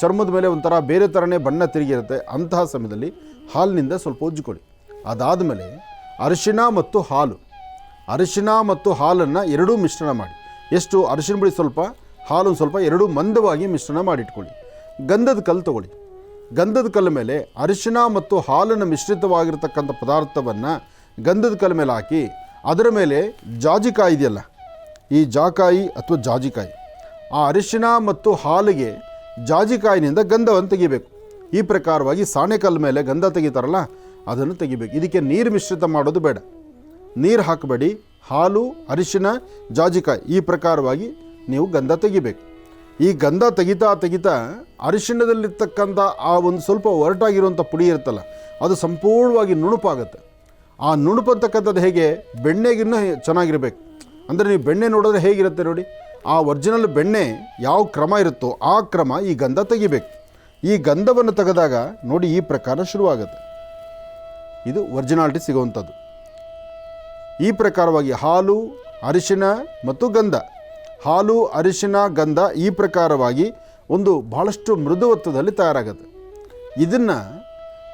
ಚರ್ಮದ ಮೇಲೆ ಒಂಥರ ಬೇರೆ ಥರನೇ ಬಣ್ಣ ತಿರುಗಿರುತ್ತೆ, ಅಂತಹ ಸಮಯದಲ್ಲಿ ಹಾಲಿನಿಂದ ಸ್ವಲ್ಪ ಉಜ್ಜಿಕೊಳ್ಳಿ. ಅದಾದಮೇಲೆ ಅರಿಶಿಣ ಮತ್ತು ಹಾಲನ್ನು ಎರಡೂ ಮಿಶ್ರಣ ಮಾಡಿ. ಎಷ್ಟು? ಅರಿಶಿಣ ಬಿಡಿ ಸ್ವಲ್ಪ, ಹಾಲು ಸ್ವಲ್ಪ, ಎರಡೂ ಮಂದವಾಗಿ ಮಿಶ್ರಣ ಮಾಡಿಟ್ಕೊಳ್ಳಿ. ಗಂಧದ ಕಲ್ಲು ತೊಗೊಳ್ಳಿ. ಗಂಧದ ಕಲ್ಲ ಮೇಲೆ ಅರಿಶಿಣ ಮತ್ತು ಹಾಲನ್ನು ಮಿಶ್ರಿತವಾಗಿರ್ತಕ್ಕಂಥ ಪದಾರ್ಥವನ್ನು ಗಂಧದ ಕಲ್ಲ ಮೇಲೆ ಹಾಕಿ, ಅದರ ಮೇಲೆ ಜಾಜಿಕಾಯಿ ಇದೆಯಲ್ಲ, ಈ ಜಾಕಾಯಿ ಅಥವಾ ಜಾಜಿಕಾಯಿ, ಆ ಅರಿಶಿಣ ಮತ್ತು ಹಾಲಿಗೆ ಜಾಜಿಕಾಯಿನಿಂದ ಗಂಧವನ್ನು ತೆಗಿಬೇಕು. ಈ ಪ್ರಕಾರವಾಗಿ ಸಾಣೆಕಲ್ಲ ಮೇಲೆ ಗಂಧ ತೆಗಿತಾರಲ್ಲ, ಅದನ್ನು ತೆಗಿಬೇಕು. ಇದಕ್ಕೆ ನೀರು ಮಿಶ್ರಿತ ಮಾಡೋದು ಬೇಡ, ನೀರು ಹಾಕಬೇಡಿ. ಹಾಲು, ಅರಿಶಿಣ, ಜಾಜಿಕಾಯಿ ಈ ಪ್ರಕಾರವಾಗಿ ನೀವು ಗಂಧ ತೆಗಿಬೇಕು. ಈ ಗಂಧ ತೆಗಿತಾ ಅರಿಶಿಣದಲ್ಲಿರ್ತಕ್ಕಂಥ ಆ ಒಂದು ಸ್ವಲ್ಪ ಒರಟಾಗಿರುವಂಥ ಪುಡಿ ಇರುತ್ತಲ್ಲ, ಅದು ಸಂಪೂರ್ಣವಾಗಿ ನುಣುಪಾಗುತ್ತೆ. ಆ ನುಣುಪು ಅಂತಕ್ಕಂಥದ್ದು ಹೇಗೆ? ಬೆಣ್ಣೆಗಿನ್ನೂ ಚೆನ್ನಾಗಿರಬೇಕು. ಅಂದರೆ ನೀವು ಬೆಣ್ಣೆ ನೋಡಿದ್ರೆ ಹೇಗಿರುತ್ತೆ ನೋಡಿ, ಆ ಒರಿಜಿನಲ್ ಬೆಣ್ಣೆ ಯಾವ ಕ್ರಮ ಇರುತ್ತೋ ಆ ಕ್ರಮ ಈ ಗಂಧ ತೆಗಿಬೇಕು. ಈ ಗಂಧವನ್ನು ತೆಗೆದಾಗ ನೋಡಿ ಈ ಪ್ರಕಾರ ಶುರುವಾಗುತ್ತೆ. ಇದು ಒರಿಜಿನಾಲಿಟಿ ಸಿಗುವಂಥದ್ದು. ಈ ಪ್ರಕಾರವಾಗಿ ಹಾಲು, ಅರಿಶಿಣ ಮತ್ತು ಗಂಧ, ಹಾಲು, ಅರಿಶಿಣ, ಗಂಧ ಈ ಪ್ರಕಾರವಾಗಿ ಒಂದು ಭಾಳಷ್ಟು ಮೃದುವತ್ವದಲ್ಲಿ ತಯಾರಾಗುತ್ತೆ. ಇದನ್ನು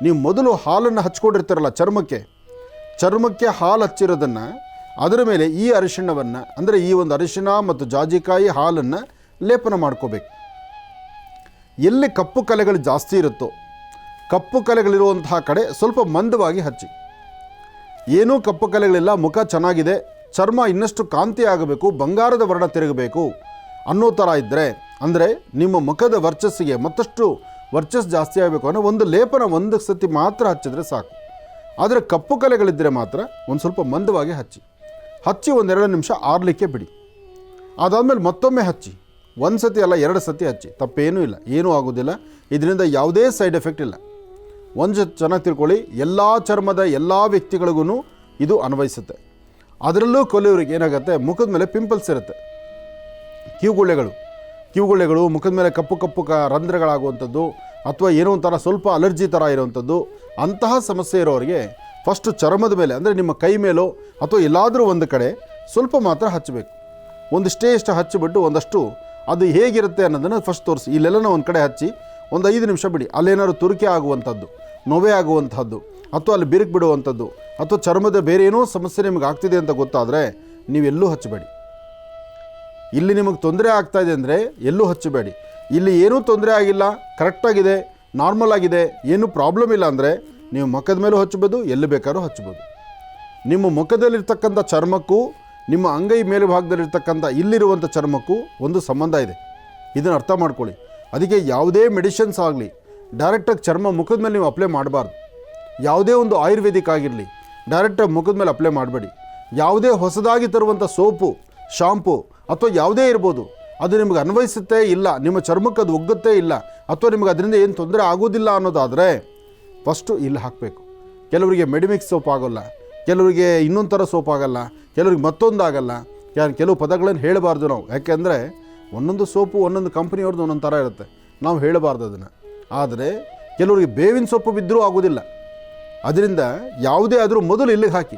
ನೀವು ಮೊದಲು ಹಾಲನ್ನು ಹಚ್ಕೊಂಡಿರ್ತಾರಲ್ಲ ಚರ್ಮಕ್ಕೆ ಹಾಲು ಹಚ್ಚಿರೋದನ್ನು, ಅದರ ಮೇಲೆ ಈ ಅರಿಶಿಣವನ್ನು, ಅಂದರೆ ಈ ಒಂದು ಅರಿಶಿಣ ಮತ್ತು ಜಾಜಿಕಾಯಿ ಹಾಲನ್ನು ಲೇಪನ ಮಾಡ್ಕೋಬೇಕು. ಎಲ್ಲಿ ಕಪ್ಪು ಕಲೆಗಳು ಜಾಸ್ತಿ ಇರುತ್ತೋ, ಕಪ್ಪು ಕಲೆಗಳಿರುವಂತಹ ಕಡೆ ಸ್ವಲ್ಪ ಮಂದವಾಗಿ ಹಚ್ಚಿ. ಏನೂ ಕಪ್ಪು ಕಲೆಗಳಿಲ್ಲ, ಮುಖ ಚೆನ್ನಾಗಿದೆ, ಚರ್ಮ ಇನ್ನಷ್ಟು ಕಾಂತಿ ಆಗಬೇಕು, ಬಂಗಾರದ ವರ್ಣ ತಿರುಗಬೇಕು ಅನ್ನೋ ಥರ ಇದ್ದರೆ, ಅಂದರೆ ನಿಮ್ಮ ಮುಖದ ವರ್ಚಸ್ಸಿಗೆ ಮತ್ತಷ್ಟು ವರ್ಚಸ್ಸು ಜಾಸ್ತಿ ಆಗಬೇಕು ಅನ್ನೋ ಒಂದು ಲೇಪನ ಒಂದು ಸತಿ ಮಾತ್ರ ಹಚ್ಚಿದ್ರೆ ಸಾಕು. ಆದರೆ ಕಪ್ಪು ಕಲೆಗಳಿದ್ದರೆ ಮಾತ್ರ ಒಂದು ಸ್ವಲ್ಪ ಮಂದವಾಗಿ ಹಚ್ಚಿ ಒಂದೆರಡು ನಿಮಿಷ ಆರಲಿಕ್ಕೆ ಬಿಡಿ. ಅದಾದಮೇಲೆ ಮತ್ತೊಮ್ಮೆ ಹಚ್ಚಿ, ಒಂದು ಸತಿ ಅಲ್ಲ 2 ಸತಿ ಹಚ್ಚಿ, ತಪ್ಪೇನೂ ಇಲ್ಲ, ಏನೂ ಆಗೋದಿಲ್ಲ. ಇದರಿಂದ ಯಾವುದೇ ಸೈಡ್ ಎಫೆಕ್ಟ್ ಇಲ್ಲ. ಒಂದು ಚೆನ್ನಾಗಿ ತಿಳ್ಕೊಳ್ಳಿ, ಎಲ್ಲ ಚರ್ಮದ ಎಲ್ಲ ವ್ಯಕ್ತಿಗಳಿಗೂ ಇದು ಅನ್ವಯಿಸುತ್ತೆ. ಅದರಲ್ಲೂ ಕೆಲವರಿಗೆ ಏನಾಗುತ್ತೆ, ಮುಖದ ಮೇಲೆ ಪಿಂಪಲ್ಸ್ ಇರುತ್ತೆ, ಕಿವುಗುಳ್ಳೆಗಳು, ಮುಖದ ಮೇಲೆ ಕಪ್ಪು ರಂಧ್ರಗಳಾಗುವಂಥದ್ದು, ಅಥವಾ ಏನೋ ಒಂಥರ ಸ್ವಲ್ಪ ಅಲರ್ಜಿ ಥರ ಇರುವಂಥದ್ದು, ಅಂತಹ ಸಮಸ್ಯೆ ಇರೋರಿಗೆ ಫಸ್ಟು ಚರ್ಮದ ಮೇಲೆ ಅಂದರೆ ನಿಮ್ಮ ಕೈ ಮೇಲೋ ಅಥವಾ ಎಲ್ಲಾದರೂ ಒಂದು ಕಡೆ ಸ್ವಲ್ಪ ಮಾತ್ರ ಹಚ್ಚಬೇಕು. ಒಂದಿಷ್ಟೇ ಇಷ್ಟು ಹಚ್ಚಿಬಿಟ್ಟು ಒಂದಷ್ಟು ಅದು ಹೇಗಿರುತ್ತೆ ಅನ್ನೋದನ್ನು ಫಸ್ಟ್ ತೋರಿಸಿ. ಇಲ್ಲೆಲ್ಲನೂ ಒಂದು ಕಡೆ ಹಚ್ಚಿ ಒಂದು 5 ನಿಮಿಷ ಬಿಡಿ. ಅಲ್ಲೇನಾದ್ರು ತುರಿಕೆ ಆಗುವಂಥದ್ದು, ನೋವೇ ಆಗುವಂಥದ್ದು, ಅಥವಾ ಅಲ್ಲಿ ಬಿರುಕು ಬಿಡುವಂಥದ್ದು, ಅಥವಾ ಚರ್ಮದ ಬೇರೆ ಏನೋ ಸಮಸ್ಯೆ ನಿಮಗೆ ಆಗ್ತಿದೆ ಅಂತ ಗೊತ್ತಾದರೆ ನೀವೆಲ್ಲೂ ಹಚ್ಚಬೇಡಿ. ಇಲ್ಲಿ ನಿಮಗೆ ತೊಂದರೆ ಆಗ್ತಾಯಿದೆ ಅಂದರೆ ಎಲ್ಲೂ ಹಚ್ಚಬೇಡಿ. ಇಲ್ಲಿ ಏನೂ ತೊಂದರೆ ಆಗಿಲ್ಲ, ಕರೆಕ್ಟಾಗಿದೆ, ನಾರ್ಮಲ್ ಆಗಿದೆ, ಏನೂ ಪ್ರಾಬ್ಲಮ್ ಇಲ್ಲ ಅಂದರೆ ನೀವು ಮುಖದ ಮೇಲೂ ಹಚ್ಬೋದು, ಎಲ್ಲಿ ಬೇಕಾದ್ರೂ ಹಚ್ಬೋದು. ನಿಮ್ಮ ಮುಖದಲ್ಲಿರ್ತಕ್ಕಂಥ ಚರ್ಮಕ್ಕೂ ನಿಮ್ಮ ಅಂಗೈ ಮೇಲ್ಭಾಗದಲ್ಲಿರ್ತಕ್ಕಂಥ ಇಲ್ಲಿರುವಂಥ ಚರ್ಮಕ್ಕೂ ಒಂದು ಸಂಬಂಧ ಇದೆ. ಇದನ್ನು ಅರ್ಥ ಮಾಡ್ಕೊಳ್ಳಿ. ಅದಕ್ಕೆ ಯಾವುದೇ ಮೆಡಿಷನ್ಸ್ ಆಗಲಿ ಡೈರೆಕ್ಟಾಗಿ ಚರ್ಮ ಮುಖದ ಮೇಲೆ ನೀವು ಅಪ್ಲೈ ಮಾಡಬಾರ್ದು. ಯಾವುದೇ ಒಂದು ಆಯುರ್ವೇದಿಕ್ ಆಗಿರಲಿ ಡೈರೆಕ್ಟಾಗಿ ಮುಖದ ಮೇಲೆ ಅಪ್ಲೈ ಮಾಡಬೇಡಿ. ಯಾವುದೇ ಹೊಸದಾಗಿ ತರುವಂಥ ಸೋಪು, ಶಾಂಪು ಅಥವಾ ಯಾವುದೇ ಇರ್ಬೋದು, ಅದು ನಿಮಗೆ ಅನ್ವಯಿಸುತ್ತೇ ಇಲ್ಲ, ನಿಮ್ಮ ಚರ್ಮಕ್ಕೆ ಅದು ಒಗ್ಗುತ್ತೇ ಇಲ್ಲ, ಅಥವಾ ನಿಮಗೆ ಅದರಿಂದ ಏನು ತೊಂದರೆ ಆಗೋದಿಲ್ಲ ಅನ್ನೋದಾದರೆ ಫಸ್ಟು ಇಲ್ಲಿ ಹಾಕಬೇಕು. ಕೆಲವರಿಗೆ ಮೆಡಿಮಿಕ್ಸ್ ಸೋಪ್ ಆಗೋಲ್ಲ, ಕೆಲವರಿಗೆ ಇನ್ನೊಂದು ಥರ ಸೋಪ್ ಆಗಲ್ಲ, ಕೆಲವ್ರಿಗೆ ಮತ್ತೊಂದು ಆಗಲ್ಲ. ಕೆಲವು ಪದಗಳನ್ನು ಹೇಳಬಾರ್ದು ನಾವು, ಯಾಕೆಂದರೆ ಒಂದೊಂದು ಸೋಪು ಒಂದೊಂದು ಕಂಪ್ನಿಯವ್ರದ್ದು ಒಂದೊಂದು ಥರ ಇರುತ್ತೆ, ನಾವು ಹೇಳಬಾರ್ದು ಅದನ್ನು. ಆದರೆ ಕೆಲವರಿಗೆ ಬೇವಿನ ಸೊಪ್ಪು ಬಿದ್ದರೂ ಆಗೋದಿಲ್ಲ. ಅದರಿಂದ ಯಾವುದೇ ಆದರೂ ಮೊದಲು ಇಲ್ಲಿಗೆ ಹಾಕಿ.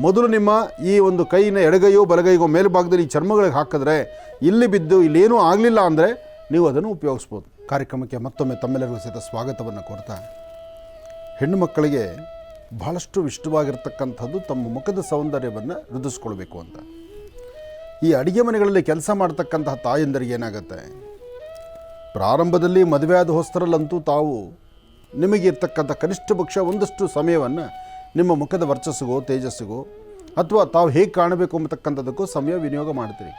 ಮೊದಲು ನಿಮ್ಮ ಈ ಒಂದು ಕೈನ ಎಡಗೈಯೋ ಬಲಗೈಗೋ ಮೇಲ್ಭಾಗದಲ್ಲಿ ಈ ಚರ್ಮಗಳಿಗೆ ಹಾಕಿದ್ರೆ ಇಲ್ಲಿ ಬಿದ್ದು ಇಲ್ಲೇನೂ ಆಗಲಿಲ್ಲ ಅಂದರೆ ನೀವು ಅದನ್ನು ಉಪಯೋಗಿಸ್ಬೋದು. ಕಾರ್ಯಕ್ರಮಕ್ಕೆ ಮತ್ತೊಮ್ಮೆ ತಮ್ಮೆಲ್ಲರಿಗೂ ಸಹಿತ ಸ್ವಾಗತವನ್ನು ಕೋರ್ತಾ, ಹೆಣ್ಣು ಮಕ್ಕಳಿಗೆ ಬಹಳಷ್ಟು ಇಷ್ಟವಾಗಿರ್ತಕ್ಕಂಥದ್ದು ತಮ್ಮ ಮುಖದ ಸೌಂದರ್ಯವನ್ನು ವೃದ್ಧಿಸ್ಕೊಳ್ಬೇಕು ಅಂತ. ಈ ಅಡುಗೆ ಮನೆಗಳಲ್ಲಿ ಕೆಲಸ ಮಾಡ್ತಕ್ಕಂತಹ ತಾಯಂದರಿಗೆ ಏನಾಗುತ್ತೆ, ಪ್ರಾರಂಭದಲ್ಲಿ ಮದುವೆ ಆದ ಹೊಸ್ತರಲ್ಲಂತೂ ತಾವು ನಿಮಗಿರ್ತಕ್ಕಂಥ ಕನಿಷ್ಠ ಪಕ್ಷ ಒಂದಷ್ಟು ಸಮಯವನ್ನು ನಿಮ್ಮ ಮುಖದ ವರ್ಚಸ್ಸಿಗೋ ತೇಜಸ್ಸಿಗೋ ಅಥವಾ ತಾವು ಹೇಗೆ ಕಾಣಬೇಕು ಎಂಬತಕ್ಕಂಥದ್ದಕ್ಕೂ ಸಮಯ ವಿನಿಯೋಗ ಮಾಡ್ತೀರಿ.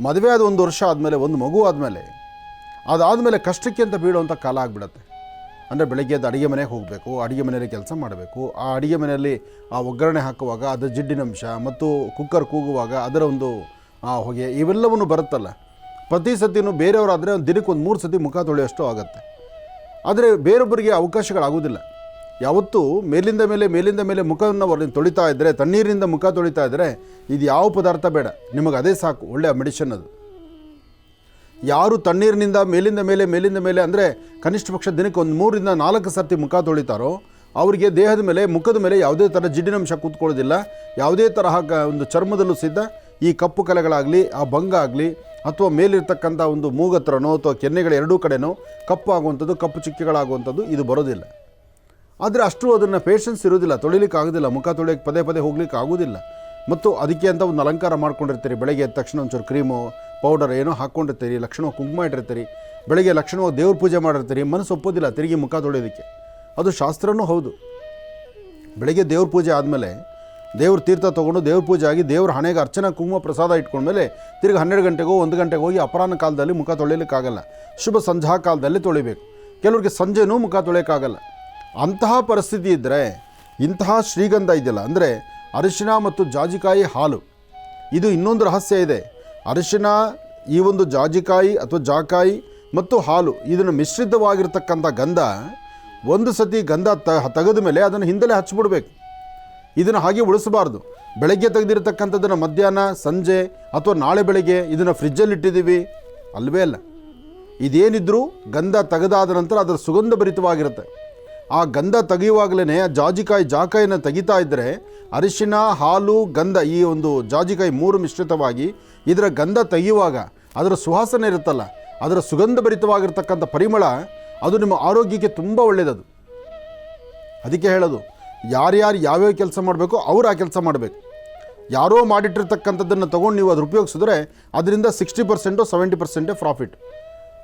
ಮದುವೆ ಆದ 1 ವರ್ಷ ಆದಮೇಲೆ, ಒಂದು ಮಗು ಆದಮೇಲೆ, ಅದಾದಮೇಲೆ ಕಷ್ಟಕ್ಕೆ ಅಂತ ಬೀಳುವಂಥ ಕಾಲ ಆಗಿಬಿಡತ್ತೆ. ಅಂದರೆ ಬೆಳಗ್ಗೆ ಅದು ಅಡುಗೆ ಮನೆಗೆ ಹೋಗಬೇಕು, ಅಡುಗೆ ಮನೆಯಲ್ಲಿ ಕೆಲಸ ಮಾಡಬೇಕು, ಆ ಅಡುಗೆ ಮನೆಯಲ್ಲಿ ಆ ಒಗ್ಗರಣೆ ಹಾಕುವಾಗ ಅದರ ಜಿಡ್ಡಿನಂಶ ಮತ್ತು ಕುಕ್ಕರ್ ಕೂಗುವಾಗ ಅದರ ಒಂದು ಹೊಗೆ ಇವೆಲ್ಲವೂ ಬರುತ್ತಲ್ಲ. ಪ್ರತಿ ಸತಿನೂ ಬೇರೆಯವರಾದರೆ ಒಂದು ದಿನಕ್ಕೆ 3 ಸತಿ ಮುಖ ತೊಳೆಯೋಷ್ಟು ಆಗುತ್ತೆ. ಆದರೆ ಬೇರೊಬ್ಬರಿಗೆ ಅವಕಾಶಗಳಾಗೋದಿಲ್ಲ. ಯಾವತ್ತೂ ಮೇಲಿಂದ ಮೇಲೆ ಮುಖವನ್ನು ತೊಳಿತಾ ಇದ್ದರೆ, ತಣ್ಣೀರಿನಿಂದ ಮುಖ ತೊಳಿತಾ ಇದ್ದರೆ ಇದು ಯಾವ ಪದಾರ್ಥ ಬೇಡ, ನಿಮಗೆ ಅದೇ ಸಾಕು, ಒಳ್ಳೆಯ ಮೆಡಿಷನ್ ಅದು. ಯಾರು ತಣ್ಣೀರಿನಿಂದ ಮೇಲಿಂದ ಮೇಲೆ ಅಂದರೆ ಕನಿಷ್ಠ ಪಕ್ಷ ದಿನಕ್ಕೆ 3 ರಿಂದ 4 ಸರ್ತಿ ಮುಖ ತೊಳಿತಾರೋ ಅವರಿಗೆ ದೇಹದ ಮೇಲೆ, ಮುಖದ ಮೇಲೆ ಯಾವುದೇ ಥರ ಜಿಡ್ಡಿನಂಶ ಕೂತ್ಕೊಳ್ಳೋದಿಲ್ಲ. ಯಾವುದೇ ತರಹ ಒಂದು ಚರ್ಮದಲ್ಲೂ ಸಿದ್ಧ ಈ ಕಪ್ಪು ಕಲೆಗಳಾಗಲಿ, ಆ ಭಂಗ ಆಗಲಿ, ಅಥವಾ ಮೇಲಿರ್ತಕ್ಕಂಥ ಒಂದು ಮೂಗತ್ರನೋ ಅಥವಾ ಕೆನ್ನೆಗಳ ಎರಡೂ ಕಡೆನೋ ಕಪ್ಪು ಆಗುವಂಥದ್ದು, ಕಪ್ಪು ಚುಕ್ಕೆಗಳಾಗುವಂಥದ್ದು ಇದು ಬರೋದಿಲ್ಲ. ಆದರೆ ಅಷ್ಟು ಅದನ್ನು ಪೇಷನ್ಸ್ ಇರೋದಿಲ್ಲ, ತೊಳಿಲಿಕ್ಕೆ ಆಗೋದಿಲ್ಲ, ಮುಖ ತೊಳೆಯೋಕ್ಕೆ ಪದೇ ಹೋಗ್ಲಿಕ್ಕೆ ಆಗೋದಿಲ್ಲ. ಮತ್ತು ಅದಕ್ಕೆ ಅಂತ ಒಂದು ಅಲಂಕಾರ ಮಾಡ್ಕೊಂಡಿರ್ತೀರಿ. ಬೆಳಗ್ಗೆ ಎದ್ದ ತಕ್ಷಣ ಒಂಚೂರು ಕ್ರೀಮು ಪೌಡರ್ ಏನೋ ಹಾಕ್ಕೊಂಡಿರ್ತೀರಿ, ಲಕ್ಷಣವಾಗಿ ಕುಂಕುಮ ಇಟ್ಟಿರ್ತೀರಿ, ಬೆಳಗ್ಗೆ ಲಕ್ಷಣವಾಗಿ ದೇವ್ರ ಪೂಜೆ ಮಾಡಿರ್ತೀರಿ. ಮನಸ್ಸು ಒಪ್ಪೋದಿಲ್ಲ ತಿರುಗಿ ಮುಖ ತೊಳೆಯೋದಕ್ಕೆ, ಅದು ಶಾಸ್ತ್ರನೂ ಹೌದು. ಬೆಳಗ್ಗೆ ದೇವ್ರ ಪೂಜೆ ಆದಮೇಲೆ ದೇವ್ರ ತೀರ್ಥ ತೊಗೊಂಡು ದೇವ್ರ ಪೂಜೆ ಆಗಿ ದೇವ್ರ ಹಣೆಗೆ ಅರ್ಚನಾ ಕುಂಕುಮ ಪ್ರಸಾದ ಇಟ್ಕೊಂಡ್ಮೇಲೆ ತಿರುಗಿ 12 ಗಂಟೆಗೋ 1 ಗಂಟೆಗೆ ಹೋಗಿ ಅಪರಾಹ್ನ ಕಾಲದಲ್ಲಿ ಮುಖ ತೊಳಿಲಿಕ್ಕಾಗಲ್ಲ. ಶುಭ ಸಂಧ್ಯಾ ಕಾಲದಲ್ಲಿ ತೊಳಿಬೇಕು. ಕೆಲವ್ರಿಗೆ ಸಂಜೆನೂ ಮುಖ ತೊಳೆಯೋಕ್ಕಾಗಲ್ಲ. ಅಂತಹ ಪರಿಸ್ಥಿತಿ ಇದ್ದರೆ ಇಂತಹ ಶ್ರೀಗಂಧ ಇದೆಯಲ್ಲ, ಅಂದರೆ ಅರಿಶಿನ ಮತ್ತು ಜಾಜಿಕಾಯಿ ಹಾಲು, ಇದು ಇನ್ನೊಂದು ರಹಸ್ಯ ಇದೆ. ಅರಿಶಿನ, ಈ ಒಂದು ಜಾಜಿಕಾಯಿ ಅಥವಾ ಜಾಕಾಯಿ ಮತ್ತು ಹಾಲು ಇದನ್ನು ಮಿಶ್ರಿತವಾಗಿರ್ತಕ್ಕಂಥ ಗಂಧ, ಒಂದು ಸತಿ ಗಂಧ ತೆಗೆದ ಮೇಲೆ ಅದನ್ನು ಹಿಂದಲೇ ಹಚ್ಚಿಬಿಡ್ಬೇಕು. ಇದನ್ನು ಹಾಗೆ ಉಳಿಸಬಾರ್ದು. ಬೆಳಗ್ಗೆ ತೆಗೆದಿರ್ತಕ್ಕಂಥದ್ದನ್ನು ಮಧ್ಯಾಹ್ನ, ಸಂಜೆ ಅಥವಾ ನಾಳೆ ಬೆಳಗ್ಗೆ ಇದನ್ನು ಫ್ರಿಜ್ಜಲ್ಲಿ ಇಟ್ಟಿದ್ದೀವಿ ಅಲ್ವೇ ಅಲ್ಲ. ಇದೇನಿದ್ರೂ ಗಂಧ ತೆಗೆದಾದ ನಂತರ ಅದರ ಸುಗಂಧ ಭರಿತವಾಗಿರುತ್ತೆ. ಆ ಗಂಧ ತೆಗೆಯುವಾಗಲೇ ಜಾಕಾಯಿನ ತೆಗಿತಾ ಇದ್ದರೆ ಅರಿಶಿನ, ಹಾಲು, ಗಂಧ, ಈ ಒಂದು ಜಾಜಿಕಾಯಿ 3 ಮಿಶ್ರಿತವಾಗಿ ಇದರ ಗಂಧ ತೆಗೆಯುವಾಗ ಅದರ ಸುವಾಸನೆ ಇರುತ್ತಲ್ಲ, ಅದರ ಸುಗಂಧ ಭರಿತವಾಗಿರ್ತಕ್ಕಂಥ ಪರಿಮಳ, ಅದು ನಿಮ್ಮ ಆರೋಗ್ಯಕ್ಕೆ ತುಂಬ ಒಳ್ಳೆಯದದು. ಅದಕ್ಕೆ ಹೇಳೋದು, ಯಾರ್ಯಾರು ಯಾವ್ಯಾವ ಕೆಲಸ ಮಾಡಬೇಕೋ ಅವ್ರು ಆ ಕೆಲಸ ಮಾಡಬೇಕು. ಯಾರೋ ಮಾಡಿಟ್ಟಿರ್ತಕ್ಕಂಥದ್ದನ್ನು ತೊಗೊಂಡು ನೀವು ಅದ್ರ ಉಪಯೋಗಿಸಿದ್ರೆ ಅದರಿಂದ 60% 70% ಪ್ರಾಫಿಟ್.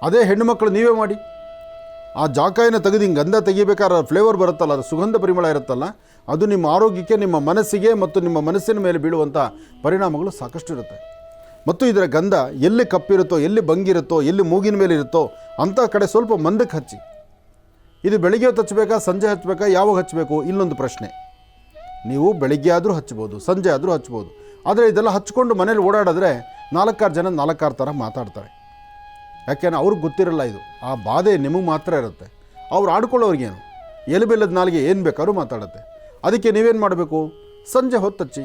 ಅದೇ ಹೆಣ್ಣುಮಕ್ಕಳು ನೀವೇ ಮಾಡಿ. ಆ ಜಾಕಾಯಿನ ತೆಗೆದು ಹಿಂಗೆ ಗಂಧ ತೆಗಿಬೇಕಾದ್ರೆ ಫ್ಲೇವರ್ ಬರುತ್ತಲ್ಲ, ಅದು ಸುಗಂಧ ಪರಿಮಳ ಇರುತ್ತಲ್ಲ, ಅದು ನಿಮ್ಮ ಆರೋಗ್ಯಕ್ಕೆ, ನಿಮ್ಮ ಮನಸ್ಸಿಗೆ ಮತ್ತು ನಿಮ್ಮ ಮನಸ್ಸಿನ ಮೇಲೆ ಬೀಳುವಂಥ ಪರಿಣಾಮಗಳು ಸಾಕಷ್ಟು ಇರುತ್ತೆ. ಮತ್ತು ಇದರ ಗಂಧ ಎಲ್ಲಿ ಕಪ್ಪಿರುತ್ತೋ, ಎಲ್ಲಿ ಬಂಗಿರುತ್ತೋ, ಎಲ್ಲಿ ಮೂಗಿನ ಮೇಲೆ ಇರುತ್ತೋ ಅಂಥ ಕಡೆ ಸ್ವಲ್ಪ ಮಂದಕ್ಕೆ ಹಚ್ಚಿ. ಇದು ಬೆಳಿಗ್ಗೆ ಹೊತ್ತು ಹಚ್ಚಬೇಕಾ, ಸಂಜೆ ಹಚ್ಚಬೇಕಾ, ಯಾವಾಗ ಹಚ್ಚಬೇಕು, ಇಲ್ಲೊಂದು ಪ್ರಶ್ನೆ. ನೀವು ಬೆಳಿಗ್ಗೆ ಆದರೂ ಹಚ್ಬೋದು, ಸಂಜೆ ಆದರೂ ಹಚ್ಬೋದು. ಆದರೆ ಇದೆಲ್ಲ ಹಚ್ಕೊಂಡು ಮನೇಲಿ ಓಡಾಡಿದ್ರೆ 4-6 ಜನ 4-6 ಥರ ಮಾತಾಡ್ತಾರೆ. ಯಾಕೆಂದರೆ ಅವ್ರಿಗೆ ಗೊತ್ತಿರಲ್ಲ ಇದು. ಆ ಬಾಧೆ ನಿಮಗೆ ಮಾತ್ರ ಇರುತ್ತೆ. ಅವ್ರು ಆಡ್ಕೊಳ್ಳೋರಿಗೇನು, ಎಲೆಬೆಲ್ಲದ ನಾಲಿಗೆ ಏನು ಬೇಕಾದ್ರೂ ಮಾತಾಡುತ್ತೆ. ಅದಕ್ಕೆ ನೀವೇನು ಮಾಡಬೇಕು, ಸಂಜೆ ಹೊತ್ತು ಹಚ್ಚಿ.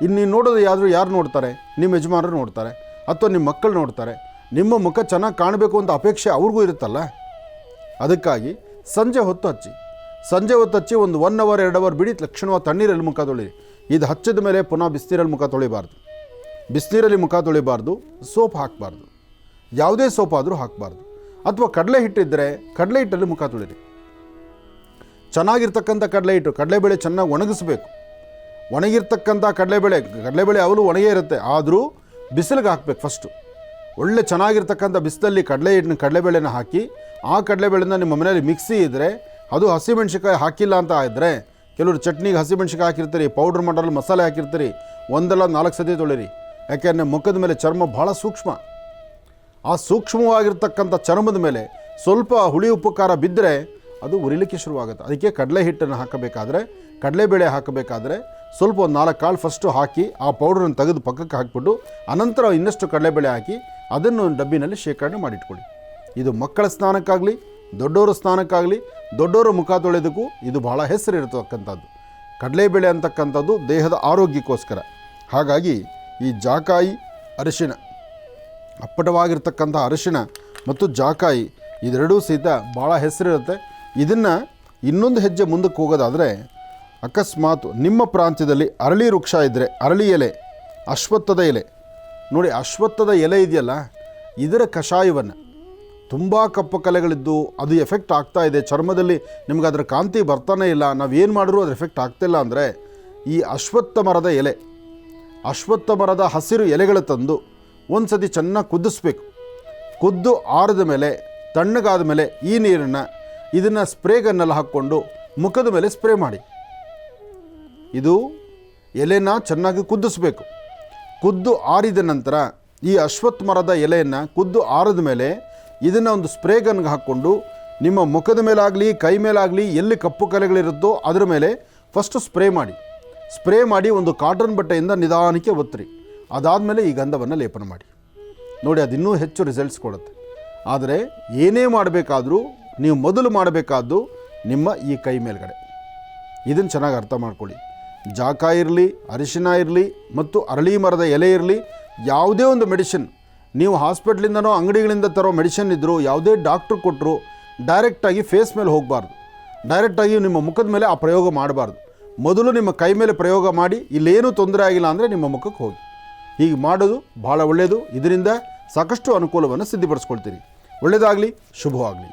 ಇನ್ನು ನೀವು ನೋಡೋದು ಯಾರು ನೋಡ್ತಾರೆ, ನಿಮ್ಮ ಯಜಮಾನರು ನೋಡ್ತಾರೆ ಅಥವಾ ನಿಮ್ಮ ಮಕ್ಕಳು ನೋಡ್ತಾರೆ. ನಿಮ್ಮ ಮುಖ ಚೆನ್ನಾಗಿ ಕಾಣಬೇಕು ಅಂತ ಅಪೇಕ್ಷೆ ಅವ್ರಿಗೂ ಇರುತ್ತಲ್ಲ. ಅದಕ್ಕಾಗಿ ಸಂಜೆ ಹೊತ್ತು ಹಚ್ಚಿ. ಸಂಜೆ ಹೊತ್ತು ಹಚ್ಚಿ ಒಂದು 1 ಅವರ್ 2 ಅವರ್ ಬಿಡಿ, ಲಕ್ಷಣವಾಗಿ ತಣ್ಣೀರಲ್ಲಿ ಮುಖ ತೊಳಿರಿ. ಇದು ಹಚ್ಚಿದ ಮೇಲೆ ಪುನಃ ಬಿಸಿನೀರಲ್ಲಿ ಮುಖ ತೊಳಿಬಾರ್ದು. ಬಿಸಿನೀರಲ್ಲಿ ಮುಖ ತೊಳಿಬಾರ್ದು, ಸೋಪ್ ಹಾಕಬಾರ್ದು, ಯಾವುದೇ ಸೋಪ್ ಆದರೂ ಹಾಕಬಾರ್ದು. ಅಥವಾ ಕಡಲೆ ಹಿಟ್ಟಿದ್ದರೆ ಕಡಲೆ ಹಿಟ್ಟಲ್ಲಿ ಮುಖ ತೊಳಿರಿ. ಚೆನ್ನಾಗಿರ್ತಕ್ಕಂಥ ಕಡಲೆ ಹಿಟ್ಟು, ಕಡಲೆಬೇಳೆ ಚೆನ್ನಾಗಿ ಒಣಗಿಸ್ಬೇಕು. ಒಣಗಿರ್ತಕ್ಕಂಥ ಕಡಲೆಬೇಳೆ ಅವಲು ಒಣಗೇ ಇರುತ್ತೆ, ಆದರೂ ಬಿಸಿಲಿಗೆ ಹಾಕಬೇಕು. ಫಸ್ಟು ಒಳ್ಳೆ ಚೆನ್ನಾಗಿರ್ತಕ್ಕಂಥ ಬಿಸಿಲಲ್ಲಿ ಕಡಲೆಬೇಳೆನ ಹಾಕಿ, ಆ ಕಡಲೆಬೇಳೆನ ನಿಮ್ಮ ಮನೆಯಲ್ಲಿ ಮಿಕ್ಸಿ ಇದ್ದರೆ, ಅದು ಹಸಿಮೆಣ್ಸಿಕಾಯಿ ಹಾಕಿಲ್ಲ ಅಂತ ಇದ್ದರೆ, ಕೆಲವರು ಚಟ್ನಿಗೆ ಹಸಿಮೆಣ್ಸಿಕಾಯಿ ಹಾಕಿರ್ತೀರಿ, ಪೌಡ್ರ್ ಮಾಡೋಲ್ಲಿ ಮಸಾಲೆ ಹಾಕಿರ್ತೀರಿ, 1-4 ಸತಿ ತೊಳಿರಿ. ಯಾಕೆಂದರೆ ಮುಖದ ಮೇಲೆ ಚರ್ಮ ಭಾಳ ಸೂಕ್ಷ್ಮ. ಆ ಸೂಕ್ಷ್ಮವಾಗಿರ್ತಕ್ಕಂಥ ಚರ್ಮದ ಮೇಲೆ ಸ್ವಲ್ಪ ಹುಳಿ ಉಪ್ಪು ಖಾರ ಬಿದ್ದರೆ ಅದು ಉರಿಲಿಕ್ಕೆ ಶುರುವಾಗುತ್ತೆ. ಅದಕ್ಕೆ ಕಡಲೆ ಹಿಟ್ಟನ್ನು ಹಾಕಬೇಕಾದ್ರೆ, ಕಡಲೆಬೇಳೆ ಹಾಕಬೇಕಾದ್ರೆ ಸ್ವಲ್ಪ 4 ಕಾಳು ಫಸ್ಟು ಹಾಕಿ ಆ ಪೌಡ್ರನ್ನು ತೆಗೆದು ಪಕ್ಕಕ್ಕೆ ಹಾಕಿಬಿಟ್ಟು ಅನಂತರ ಇನ್ನಷ್ಟು ಕಡಲೆಬೇಳೆ ಹಾಕಿ ಅದನ್ನು ಡಬ್ಬಿನಲ್ಲಿ ಶೇಖರಣೆ ಮಾಡಿಟ್ಕೊಳ್ಳಿ. ಇದು ಮಕ್ಕಳ ಸ್ನಾನಕ್ಕಾಗಲಿ, ದೊಡ್ಡವರ ಸ್ನಾನಕ್ಕಾಗಲಿ, ದೊಡ್ಡವರ ಮುಖ ತೊಳೆಯೋದಕ್ಕೂ ಇದು ಭಾಳ ಹೆಸರಿರ್ತಕ್ಕಂಥದ್ದು. ಕಡಲೆಬೇಳೆ ಅಂತಕ್ಕಂಥದ್ದು ದೇಹದ ಆರೋಗ್ಯಕ್ಕೋಸ್ಕರ. ಹಾಗಾಗಿ ಈ ಜಾಕಾಯಿ ಅರಿಶಿಣ, ಅಪ್ಪಟವಾಗಿರ್ತಕ್ಕಂಥ ಅರಿಶಿಣ ಮತ್ತು ಜಾಕಾಯಿ ಇದೆರಡೂ ಸಹಿತ ಭಾಳ ಹೆಸರಿರುತ್ತೆ. ಇದನ್ನು ಇನ್ನೊಂದು ಹೆಜ್ಜೆ ಮುಂದಕ್ಕೆ ಹೋಗೋದಾದರೆ, ಅಕಸ್ಮಾತ್ ನಿಮ್ಮ ಪ್ರಾಂತ್ಯದಲ್ಲಿ ಅರಳಿ ವೃಕ್ಷ ಇದ್ದರೆ, ಅರಳಿ ಎಲೆ, ಅಶ್ವತ್ಥದ ಎಲೆ ನೋಡಿ, ಅಶ್ವತ್ಥದ ಎಲೆ ಇದೆಯಲ್ಲ, ಇದರ ಕಷಾಯವನ್ನು, ತುಂಬ ಕಪ್ಪು ಕಲೆಗಳಿದ್ದು ಅದು ಎಫೆಕ್ಟ್ ಆಗ್ತಾ ಇದೆ, ಚರ್ಮದಲ್ಲಿ ನಿಮ್ಗೆ ಅದರ ಕಾಂತಿ ಬರ್ತಾನೆ ಇಲ್ಲ, ನಾವೇನು ಮಾಡಿದ್ರೂ ಅದ್ರ ಎಫೆಕ್ಟ್ ಆಗ್ತಿಲ್ಲ ಅಂದರೆ, ಈ ಅಶ್ವತ್ಥ ಮರದ ಎಲೆ, ಅಶ್ವತ್ಥ ಮರದ ಹಸಿರು ಎಲೆಗಳು ತಂದು ಒಂದು ಸತಿ ಚೆನ್ನಾಗಿ ಕುದಿಸ್ಬೇಕು. ಕುದ್ದು ಆರಿದ ಮೇಲೆ, ತಣ್ಣಗಾದ ಮೇಲೆ ಈ ನೀರನ್ನು ಇದನ್ನು ಸ್ಪ್ರೇಗನ್ನೆಲ್ಲ ಹಾಕ್ಕೊಂಡು ಮುಖದ ಮೇಲೆ ಸ್ಪ್ರೇ ಮಾಡಿ. ಇದು ಎಲೆನ ಚೆನ್ನಾಗಿ ಕುದಿಸ್ಬೇಕು. ಕುದ್ದು ಆರಿದ ನಂತರ ಈ ಅಶ್ವತ್ಥ ಮರದ ಎಲೆಯನ್ನು ಕುದ್ದು ಆರಿದ ಮೇಲೆ ಇದನ್ನು ಒಂದು ಸ್ಪ್ರೇಗನ್ಗೆ ಹಾಕ್ಕೊಂಡು ನಿಮ್ಮ ಮುಖದ ಮೇಲಾಗಲಿ ಕೈ ಮೇಲಾಗಲಿ ಎಲ್ಲಿ ಕಪ್ಪು ಕಲೆಗಳಿರುತ್ತೋ ಅದರ ಮೇಲೆ ಫಸ್ಟು ಸ್ಪ್ರೇ ಮಾಡಿ ಒಂದು ಕಾಟನ್ ಬಟ್ಟೆಯಿಂದ ನಿಧಾನಕ್ಕೆ ಒತ್ತಿರಿ. ಅದಾದಮೇಲೆ ಈ ಗಂಧವನ್ನು ಲೇಪನ ಮಾಡಿ ನೋಡಿ, ಅದು ಇನ್ನೂ ಹೆಚ್ಚು ರಿಸಲ್ಟ್ಸ್ ಕೊಡುತ್ತೆ. ಆದರೆ ಏನೇ ಮಾಡಬೇಕಾದ್ರೂ ನೀವು ಮೊದಲು ಮಾಡಬೇಕಾದ್ದು ನಿಮ್ಮ ಈ ಕೈ ಮೇಲ್ಗಡೆ. ಇದನ್ನು ಚೆನ್ನಾಗಿ ಅರ್ಥ ಮಾಡ್ಕೊಳ್ಳಿ. ಜಾಕಾಯಿ ಇರಲಿ, ಅರಿಶಿನ ಇರಲಿ ಮತ್ತು ಅರಳಿ ಮರದ ಎಲೆ ಇರಲಿ, ಯಾವುದೇ ಒಂದು ಮೆಡಿಸಿನ್ ನೀವು ಹಾಸ್ಪಿಟ್ಲಿಂದನೋ ಅಂಗಡಿಗಳಿಂದ ತರೋ ಮೆಡಿಸಿನ್ ಇದ್ದರೂ, ಯಾವುದೇ ಡಾಕ್ಟ್ರು ಕೊಟ್ಟರು ಡೈರೆಕ್ಟಾಗಿ ಫೇಸ್ ಮೇಲೆ ಹೋಗಬಾರ್ದು, ಡೈರೆಕ್ಟಾಗಿ ನಿಮ್ಮ ಮುಖದ ಮೇಲೆ ಆ ಪ್ರಯೋಗ ಮಾಡಬಾರ್ದು. ಮೊದಲು ನಿಮ್ಮ ಕೈ ಮೇಲೆ ಪ್ರಯೋಗ ಮಾಡಿ, ಇಲ್ಲೇನೂ ತೊಂದರೆ ಆಗಿಲ್ಲ ಅಂದರೆ ನಿಮ್ಮ ಮುಖಕ್ಕೆ ಹೋಗಿ. ಹೀಗೆ ಮಾಡೋದು ಭಾಳ ಒಳ್ಳೆಯದು. ಇದರಿಂದ ಸಾಕಷ್ಟು ಅನುಕೂಲವನ್ನು ಸಿದ್ಧಪಡಿಸ್ಕೊಳ್ತೀರಿ. ಒಳ್ಳೆಯದಾಗಲಿ, ಶುಭವಾಗಲಿ.